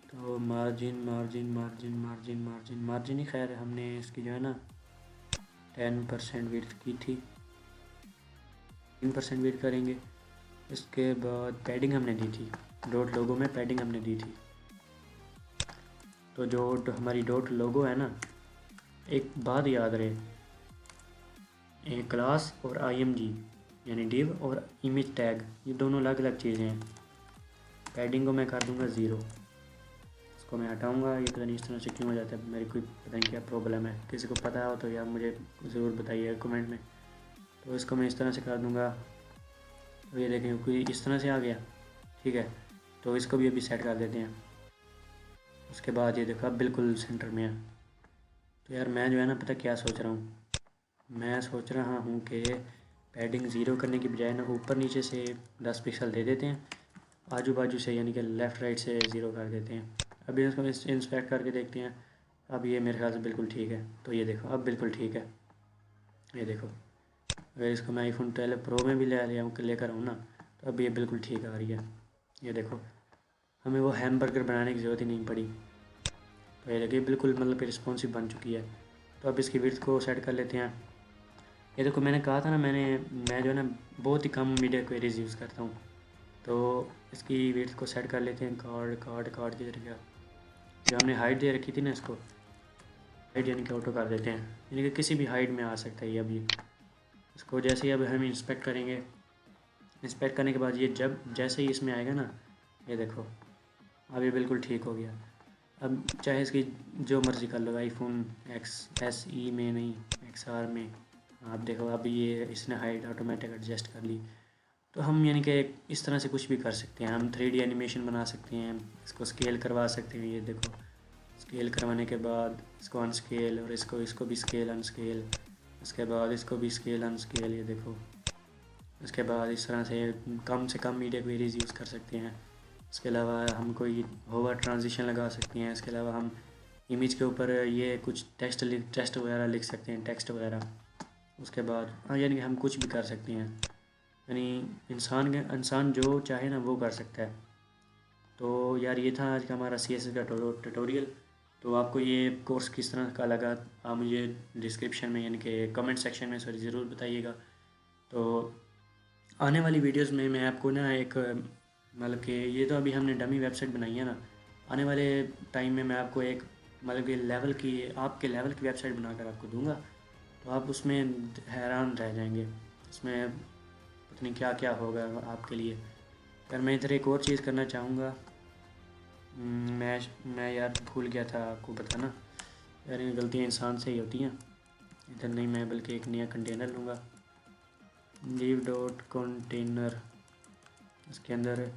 तो margin margin margin margin margin margin ही खैर हमने इसकी जो है ना 10% विड्थ की थी, 3% विड्थ करेंगे। इसके बाद पैडिंग हमने दी थी, डॉट लोगो में पैडिंग हमने दी थी। तो जो हमारी डॉट लोगो है ना, एक बात याद रहे, एक क्लास और IMG यानी डिव और इमेज टैग, ये दोनों अलग अलग चीज़ें हैं। पैडिंग को मैं कर दूंगा 0। इसको मैं हटाऊंगा। ये पता नहीं इस तरह से क्यों हो जाता है, मेरी कोई पता नहीं क्या प्रॉब्लम है। किसी को पता हो तो यार मुझे ज़रूर बताइए कमेंट में। तो इसको मैं इस तरह से कर दूंगा। तो ये देखें कोई इस तरह से आ गया, ठीक है। तो इसको भी अभी सेट कर देते हैं। उसके बाद ये देखो अब बिल्कुल सेंटर में है। तो यार मैं जो है ना, पता क्या सोच रहा हूँ, मैं सोच रहा हूँ कि पैडिंग 0 करने की बजाय ना ऊपर नीचे से 10 पिक्सल दे देते हैं, आजू बाजू से यानी कि लेफ़्ट राइट से 0 कर देते हैं। अभी इसको इंस्पेक्ट करके देखते हैं। अब ये मेरे ख्याल से बिल्कुल ठीक है। तो ये देखो अब बिल्कुल ठीक है। ये देखो, अगर इसको मैं iPhone 12 Pro में भी लेकर आऊँ ना, तो अब ये बिल्कुल ठीक आ रही है। ये देखो, हमें वो हैमबर्गर बनाने की ज़रूरत ही नहीं पड़ी। तो ये देखिए बिल्कुल मतलब रिस्पॉन्सिव बन चुकी है। तो अब इसकी विड्थ को सेट कर लेते हैं। ये देखो, मैंने कहा था ना, मैं जो है ना बहुत ही कम मीडिया क्वेरीज यूज़ करता हूँ। तो इसकी विड्थ को सेट कर लेते हैं कार्ड कार्ड कार्ड की तरीके। जो हमने हाइट दे रखी थी ना, इसको हाइट यानी कि ऑटो कर देते हैं, यानी कि किसी भी हाइट में आ सकता है ये अभी। इसको जैसे ही अब हम इंस्पेक्ट करेंगे, इंस्पेक्ट करने के बाद ये जैसे ही इसमें आएगा ना, ये देखो अब ये बिल्कुल ठीक हो गया। अब चाहे इसकी जो मर्ज़ी कर लो, iPhone XSE में नहीं, XR में। आप देखो अब ये इसने हाइट ऑटोमेटिक एडजस्ट कर ली। तो हम यानी कि इस तरह से कुछ भी कर सकते हैं। हम 3D एनिमेशन बना सकते हैं, इसको स्केल करवा सकते हैं। ये देखो, स्केल करवाने के बाद इसको अनस्केल, और इसको इसको भी स्केल अनस्केल, उसके बाद इसको भी स्केल अनस्केल। ये देखो, उसके बाद इस तरह से कम मीडिया क्वेरीज यूज़ कर सकते हैं। इसके अलावा हम कोई होवर ट्रांजिशन लगा सकते हैं। इसके अलावा हम इमेज के ऊपर ये कुछ टेक्स्ट वगैरह लिख सकते हैं, टेक्स्ट वगैरह। उसके बाद हाँ, यानी कि हम कुछ भी कर सकते हैं, यानी इंसान जो चाहे ना वो कर सकता है। तो यार ये था आज का हमारा CSS का ट्यूटोरियल। तो आपको ये कोर्स किस तरह का लगा, आप मुझे डिस्क्रिप्शन में यानी कि कमेंट सेक्शन में सॉरी ज़रूर बताइएगा। तो आने वाली वीडियोस में मैं आपको ना एक मतलब कि ये तो अभी हमने डमी वेबसाइट बनाई है ना, आने वाले टाइम में मैं आपको एक मतलब कि आपके लेवल की वेबसाइट बनाकर आपको दूंगा। तो आप उसमें हैरान रह जाएंगे, उसमें पता नहीं क्या क्या होगा आपके लिए। यार मैं इधर एक और चीज़ करना चाहूँगा। मैं यार भूल गया था आपको बताना। यार ये गलतियाँ इंसान से ही होती हैं। इधर नहीं, मैं बल्कि एक नया कंटेनर लूँगा, लीव डॉट कंटेनर। इसके अंदर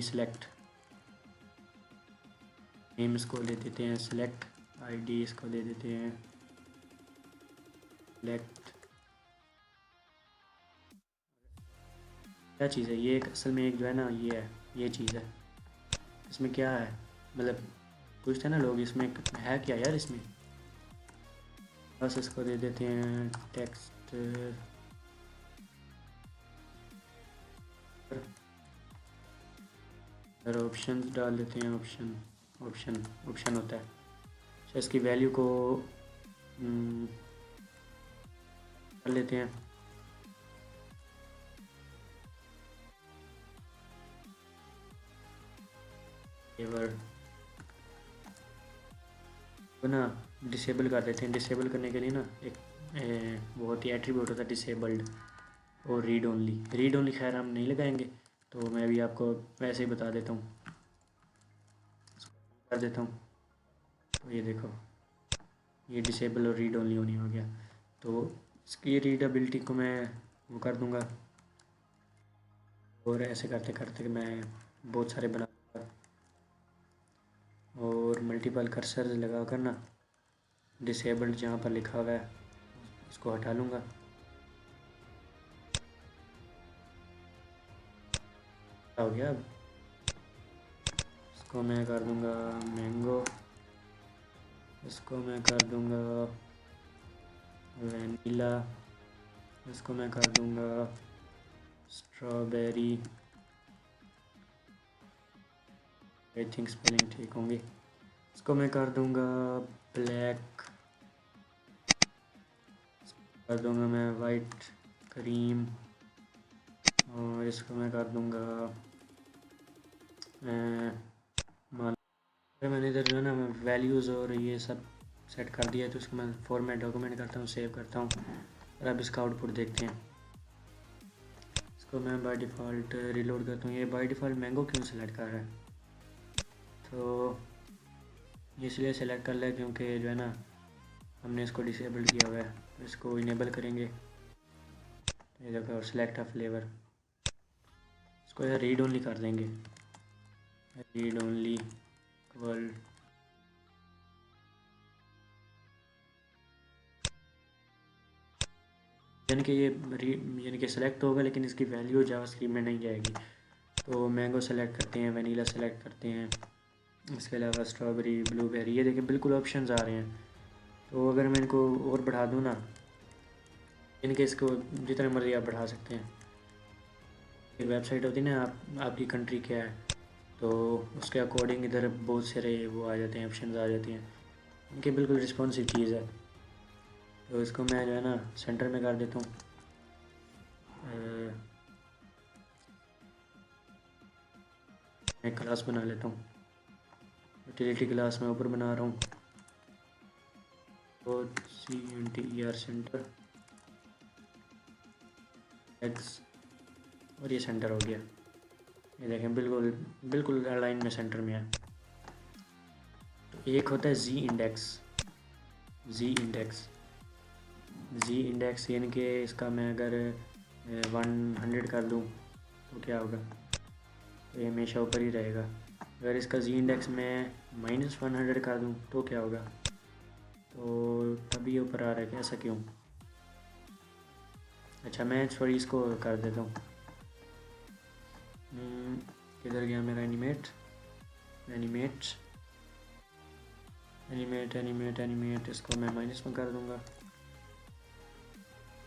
सिलेक्ट नेम इसको दे देते हैं सिलेक्ट, ID इसको दे देते हैं सिलेक्ट। क्या चीज़ है ये, एक असल में एक जो है ना ये है, ये चीज़ है। इसमें क्या है मतलब, पूछते हैं ना लोग इसमें है क्या यार इसमें। बस इसको दे देते हैं टेक्स्ट, और ऑप्शन डाल देते हैं। ऑप्शन होता है। अच्छा, इसकी वैल्यू को कर लेते हैं फ्लेवर को ना डिसेबल कर देते हैं। डिसेबल करने के लिए ना एक बहुत ही एट्रीब्यूट होता है डिसेबल्ड और रीड ओनली। रीड ओनली खैर हम नहीं लगाएंगे, तो मैं भी आपको वैसे ही बता देता हूँ, कर देता हूँ। तो ये देखो, ये डिसेबल और रीड ओनली होनी हो गया। तो इसकी रीडबिलिटी को मैं वो कर दूँगा, और ऐसे करते करते मैं बहुत सारे बना दूँगा, और मल्टीपल कर्सर लगा कर ना डिसेबल्ड जहाँ पर लिखा हुआ है उसको हटा लूँगा। हो गया। अब इसको मैं कर दूँगा मैंगो, इसको मैं कर दूँगा वैनिला, इसको मैं कर दूँगा स्ट्रॉबेरी, आई थिंक स्पेलिंग ठीक होंगी। इसको मैं कर दूँगा ब्लैक, कर दूँगा मैं वाइट क्रीम, और इसको मैं कर दूँगा मान। मैंने इधर जो है ना मैं वैल्यूज़ और ये सब सेट कर दिया है, तो इसको मैं फॉर्मेट डॉक्यूमेंट करता हूँ, सेव करता हूँ, और अब इसका आउटपुट देखते हैं। इसको मैं बाय डिफ़ॉल्ट रिलोड करता हूँ। ये बाय डिफ़ॉल्ट मैंगो क्यों सेलेक्ट कर रहा है, तो इसलिए सेलेक्ट कर लिया क्योंकि जो है ना हमने इसको डिसेबल किया हुआ है। तो इसको इनेबल करेंगे, ये देखो, और सिलेक्ट अ फ्लेवर, इसको यार रीड ओनली कर देंगे। रीड ओनली इक्वल यानी कि ये यानी कि सेलेक्ट तो होगा, लेकिन इसकी वैल्यू जावास्क्रिप्ट में नहीं जाएगी। तो मैंगो सेलेक्ट करते हैं, वनीला सेलेक्ट करते हैं, इसके अलावा स्ट्रॉबेरी, ब्लूबेरी, ये देखिए बिल्कुल ऑप्शंस आ रहे हैं। तो अगर मैं इनको और बढ़ा दूँ ना, इनके इसको जितने मर्ज़ी आप बढ़ा सकते हैं। एक वेबसाइट होती है ना, आपकी कंट्री क्या है, तो उसके अकॉर्डिंग इधर बहुत सारे वो आ जाते हैं, ऑप्शंस आ जाती हैं। इनकी बिल्कुल रिस्पॉन्सिव चीज़ है। तो इसको मैं जो है ना सेंटर में कर देता हूँ। मैं क्लास बना लेता हूँ, यूटिलिटी क्लास में ऊपर बना रहा हूँ, और CNTER सेंटर एक्स, और ये सेंटर हो गया। ये देखें बिल्कुल बिल्कुल अलाइन में सेंटर में है। तो एक होता है जी इंडेक्स, जी इंडेक्स, जी इंडेक्स यानी कि इसका मैं अगर 100 कर दूँ तो क्या होगा, तो ये हमेशा ऊपर ही रहेगा। अगर इसका जी इंडेक्स मैं -100 कर दूँ तो क्या होगा, तो तभी ऊपर आ रहा है कि ऐसा क्यों। अच्छा, मैं सॉरी इसको कर देता हूँ। किधर गया मेरा animate, animate animate animate animate, इसको मैं माइनस में कर दूँगा।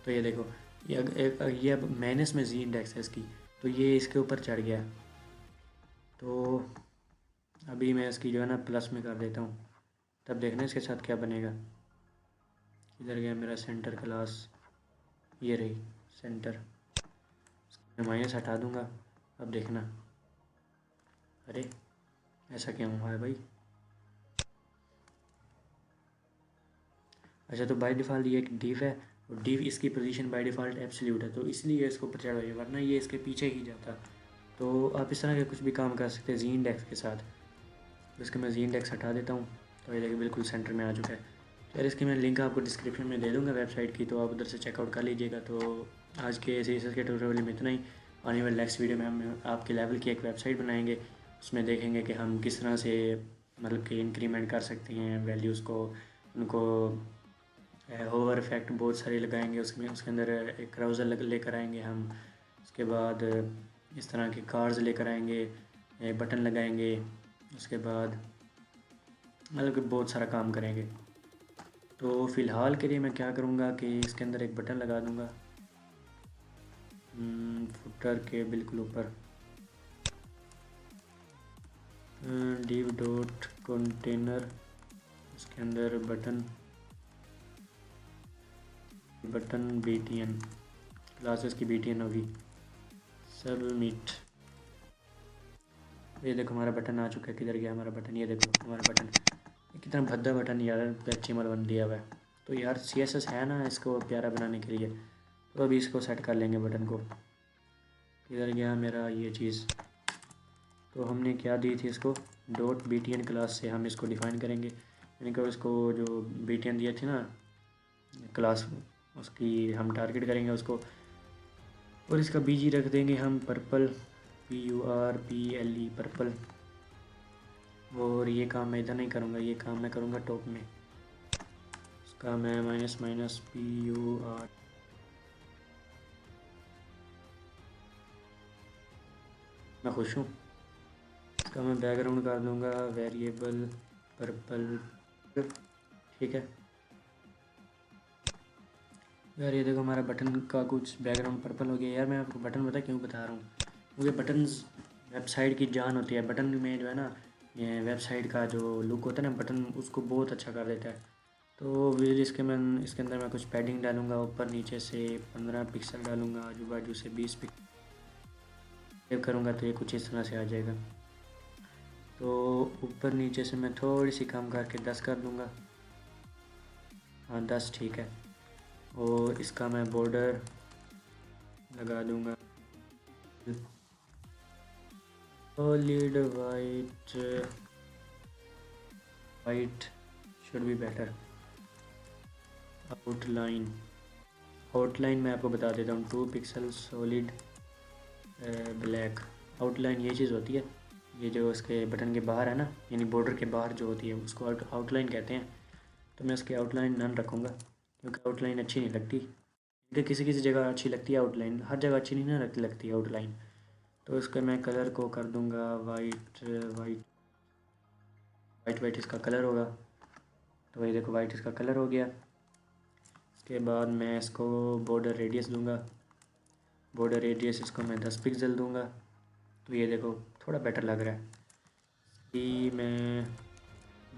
तो ये देखो, ये अब माइनस में जी इंडेक्स है इसकी, तो ये इसके ऊपर चढ़ गया। तो अभी मैं इसकी जो है ना प्लस में कर देता हूँ, तब देखना इसके साथ क्या बनेगा। इधर गया मेरा सेंटर क्लास, ये रही सेंटर, मैं माइनस हटा दूँगा। अब देखना, अरे ऐसा क्या हुआ है भाई। अच्छा, तो बाय डिफ़ॉल्ट ये एक डिव है, और डिव इसकी पोजीशन बाय डिफ़ॉल्ट एब्सोल्यूट है, तो इसलिए इसको ऊपर चढ़ा है, वरना ये इसके पीछे ही जाता। तो आप इस तरह के कुछ भी काम कर सकते हैं जी इंडेक्स के साथ। तो इसके मैं जी इंडेक्स हटा देता हूँ, तो ये देखिए बिल्कुल सेंटर में आ चुका है। तो यार इसकी मैं लिंक आपको डिस्क्रिप्शन में दे दूँगा वेबसाइट की, तो आप उधर से चेकआउट कर लीजिएगा। तो आज के CSS के ट्यूटोरियल में इतना ही। आने वाले नेक्स्ट वीडियो में हम आपके लेवल की एक वेबसाइट बनाएंगे, उसमें देखेंगे कि हम किस तरह से मतलब कि इंक्रीमेंट कर सकते हैं वैल्यूज़ को, उनको होवर इफेक्ट बहुत सारे लगाएंगे उसमें, उसके अंदर एक क्राउज़र लेकर आएंगे हम। उसके बाद इस तरह के कार्ड्स लेकर आएंगे, बटन लगाएंगे, उसके बाद मतलब कि बहुत सारा काम करेंगे। तो फ़िलहाल के लिए मैं क्या करूँगा कि इसके अंदर एक बटन लगा दूँगा फुटर के बिल्कुल ऊपर, div डॉट कंटेनर, उसके अंदर बटन BTN, क्लासेस की BTN होगी, सबमिट। ये देखो हमारा बटन आ चुका है। किधर गया हमारा बटन? ये देखो हमारा बटन। ये कितना भद्दा बटन यार HTML बन दिया हुआ है। तो यार CSS है ना इसको प्यारा बनाने के लिए, तो अभी इसको सेट कर लेंगे बटन को। किधर गया मेरा ये चीज़? तो हमने क्या दी थी इसको, .btn क्लास से हम इसको डिफ़ाइन करेंगे, यानी कि इसको जो btn दिया थी ना क्लास, उसकी हम टारगेट करेंगे उसको। और इसका बीजी रख देंगे हम पर्पल, PURPLE पर्पल। और ये काम मैं इधर नहीं करूँगा, ये काम मैं करूँगा टॉप में। इसका मैं -PUR, मैं खुश हूँ। इसका मैं बैकग्राउंड कर दूँगा वेरिएबल पर्पल। ठीक है यार, ये देखो हमारा बटन का कुछ बैकग्राउंड पर्पल हो गया। यार मैं आपको बटन पता क्यों बता रहा हूँ, क्योंकि बटन्स वेबसाइट की जान होती है। बटन में जो है ना, ये वेबसाइट का जो लुक होता है ना, बटन उसको बहुत अच्छा कर देता है। तो विल इसके अंदर मैं कुछ पैडिंग डालूँगा, ऊपर नीचे से 15 पिक्सल डालूँगा, आजू बाजू से 20 पिक्सल सेव करूँगा, तो ये कुछ इस तरह से आ जाएगा। तो ऊपर नीचे से मैं थोड़ी सी कम करके 10 कर दूँगा। हाँ 10 ठीक है। और इसका मैं बॉर्डर लगा दूँगा solid white, white should be better. Outline मैं आपको बता देता हूँ, 2 पिक्सल सॉलिड ब्लैक। आउटलाइन ये चीज़ होती है, ये जो इसके बटन के बाहर है ना, यानी बॉर्डर के बाहर जो होती है उसको आउटलाइन कहते हैं। तो मैं इसकी आउटलाइन नन रखूँगा, क्योंकि आउटलाइन अच्छी नहीं लगती। क्योंकि किसी किसी जगह अच्छी लगती है आउटलाइन, हर जगह अच्छी नहीं ना लगती आउटलाइन। तो इसका मैं कलर को कर दूँगा वाइट, वाइट वाइट वाइट इसका कलर होगा। तो ये देखो वाइट इसका कलर हो गया। इसके बाद मैं इसको बॉर्डर रेडियस दूंगा, बॉर्डर रेडियस इसको मैं 10 पिक्सल दूंगा। तो ये देखो थोड़ा बेटर लग रहा है। कि मैं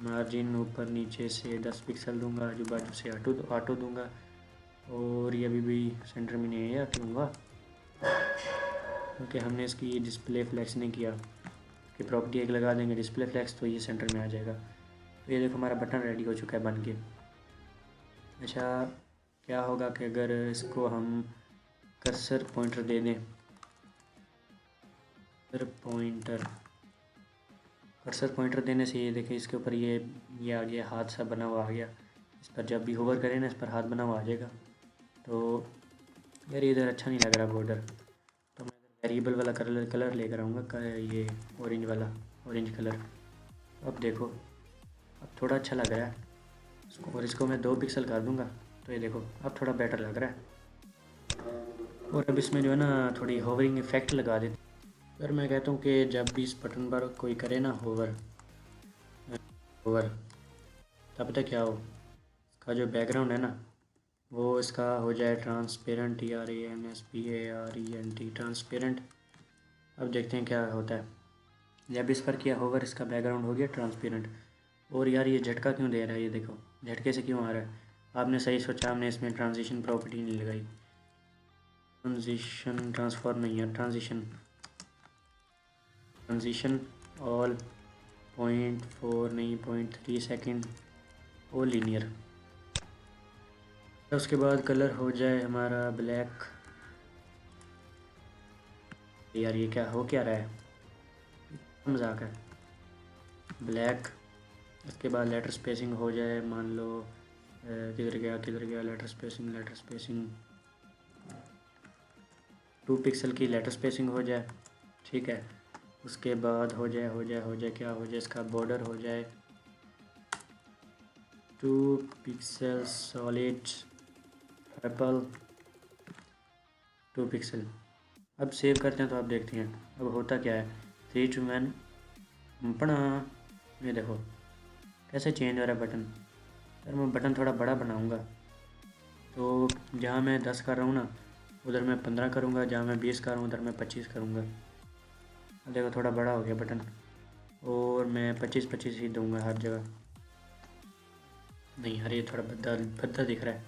मार्जिन ऊपर नीचे से 10 पिक्सल दूंगा, आजू बाजू से ऑटो दूंगा। और ये अभी भी सेंटर में नहीं है यार, क्यों हुआ? क्योंकि हमने इसकी डिस्प्ले फ्लैक्स नहीं किया, कि प्रॉपर्टी एक लगा देंगे डिस्प्ले फ्लैक्स, तो ये सेंटर में आ जाएगा। तो ये देखो हमारा बटन रेडी हो चुका है बन के। अच्छा, क्या होगा कि अगर इसको हम कर्सर पॉइंटर दे दें, कर्सर पॉइंटर देने से ये देखिए इसके ऊपर ये आ गया, हाथ सा बना हुआ आ गया। इस पर जब भी होवर करें ना, इस पर हाथ बना हुआ आ जाएगा। तो यार इधर अच्छा नहीं लग रहा बॉर्डर, तो मैं वेरिएबल वाला कलर लेकर आऊँगा, ये ऑरेंज वाला, ऑरेंज कलर। अब देखो अब थोड़ा अच्छा लग रहा है इसको, और इसको मैं 2 पिक्सल कर दूँगा। तो ये देखो अब थोड़ा बेटर लग रहा है। और अब इसमें जो है ना थोड़ी होवरिंग इफेक्ट लगा देते। सर मैं कहता हूँ कि जब भी इस बटन पर कोई करे ना होवर, होवर, तब पता क्या हो, इसका जो बैकग्राउंड है ना, वो इसका हो जाए ट्रांसपेरेंट, TRANSPARENT, ट्रांसपेरेंट। अब देखते हैं क्या होता है। जब इस पर किया होवर, इसका बैकग्राउंड हो गया ट्रांसपेरेंट। और यार ये झटका क्यों दे रहा है? ये देखो झटके से क्यों आ रहा है? आपने सही सोचा, हमने इसमें ट्रांजिशन प्रॉपर्टी नहीं लगाई। ट्रांजिशन ट्रांसफॉर्म नहीं है, ट्रांजिशन ऑल 0.4 नहीं 0.3 सेकेंड और लीनियर। उसके बाद कलर हो जाए हमारा ब्लैक। यार ये क्या हो क्या रहा है, मजाक है। ब्लैक। इसके बाद लेटर स्पेसिंग हो जाए, मान लो किधर गया लेटर स्पेसिंग 2 पिक्सल की लेटर स्पेसिंग हो जाए। ठीक है, उसके बाद हो जाए क्या हो जाए, इसका बॉर्डर हो जाए 2 पिक्सल सॉलिड पर्पल, 2 पिक्सल। अब सेव करते हैं तो आप देखते हैं अब होता क्या है। 3 2 1 पढ़ा। ये देखो कैसे चेंज हो रहा है बटन। सर मैं बटन थोड़ा बड़ा बनाऊंगा, तो जहाँ मैं 10 कर रहा हूँ ना, उधर मैं 15 करूँगा, जहाँ मैं 20 कर रहा हूँ उधर मैं 25 करूँगा। देखो थोड़ा बड़ा हो गया बटन, और मैं 25 ही दूंगा हर जगह। नहीं अरे थोड़ा भद्दा भद्दा दिख रहा है,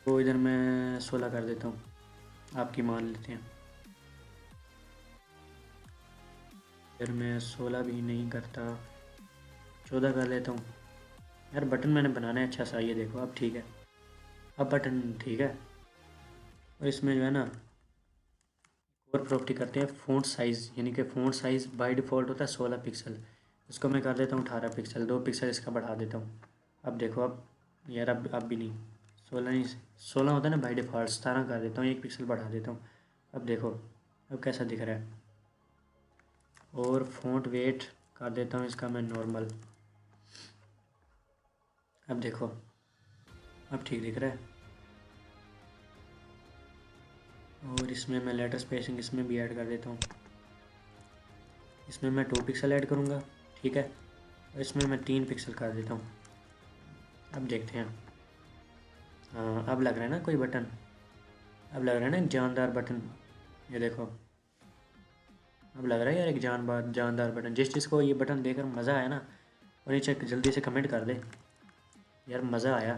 तो इधर मैं 16 कर देता हूँ, आपकी मान लेते हैं। फिर मैं 16 भी नहीं करता, 14 कर लेता हूँ। यार बटन मैंने बनाना है अच्छा सा, ये देखो अब ठीक है, अब बटन ठीक है। और इसमें जो है ना और प्रॉपर्टी करते हैं फ़ॉन्ट साइज़, यानी कि फ़ॉन्ट साइज़ बाय डिफ़ॉल्ट होता है 16 पिक्सल, इसको मैं कर देता हूँ 18 पिक्सल, 2 पिक्सल इसका बढ़ा देता हूँ। अब देखो अब यार अब भी नहीं, 16 नहीं, 16 होता है ना बाय डिफ़ॉल्ट, 17 कर देता हूँ, 1 पिक्सल बढ़ा देता हूँ। अब देखो अब कैसा दिख रहा है। और फ़ॉन्ट वेट कर देता हूँ इसका मैं नॉर्मल। अब देखो अब ठीक दिख रहा है। और इसमें मैं लेटर स्पेसिंग इसमें भी ऐड कर देता हूँ, इसमें मैं 2 पिक्सल ऐड करूँगा, ठीक है। और इसमें मैं 3 पिक्सल कर देता हूँ। अब देखते हैं, हाँ अब लग रहा है ना कोई बटन, अब लग रहा है ना एक जानदार बटन, ये देखो अब लग रहा है यार एक जानदार बटन। जिसको ये बटन देखकर मज़ा आया ना, और नीचे जल्दी से कमेंट कर दे यार मज़ा आया।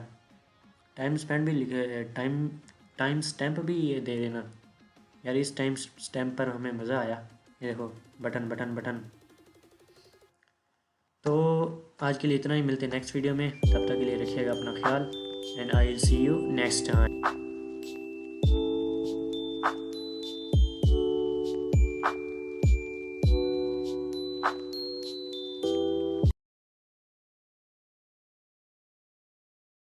टाइम स्पेंड भी लिखे, टाइम स्टैम्प भी ये दे देना यार, इस टाइम स्टैम्प पर हमें मज़ा आया। ये देखो बटन बटन बटन। तो आज के लिए इतना ही, मिलते हैं नेक्स्ट वीडियो में, तब तक के लिए रखिएगा अपना ख्याल, and I will see you next time.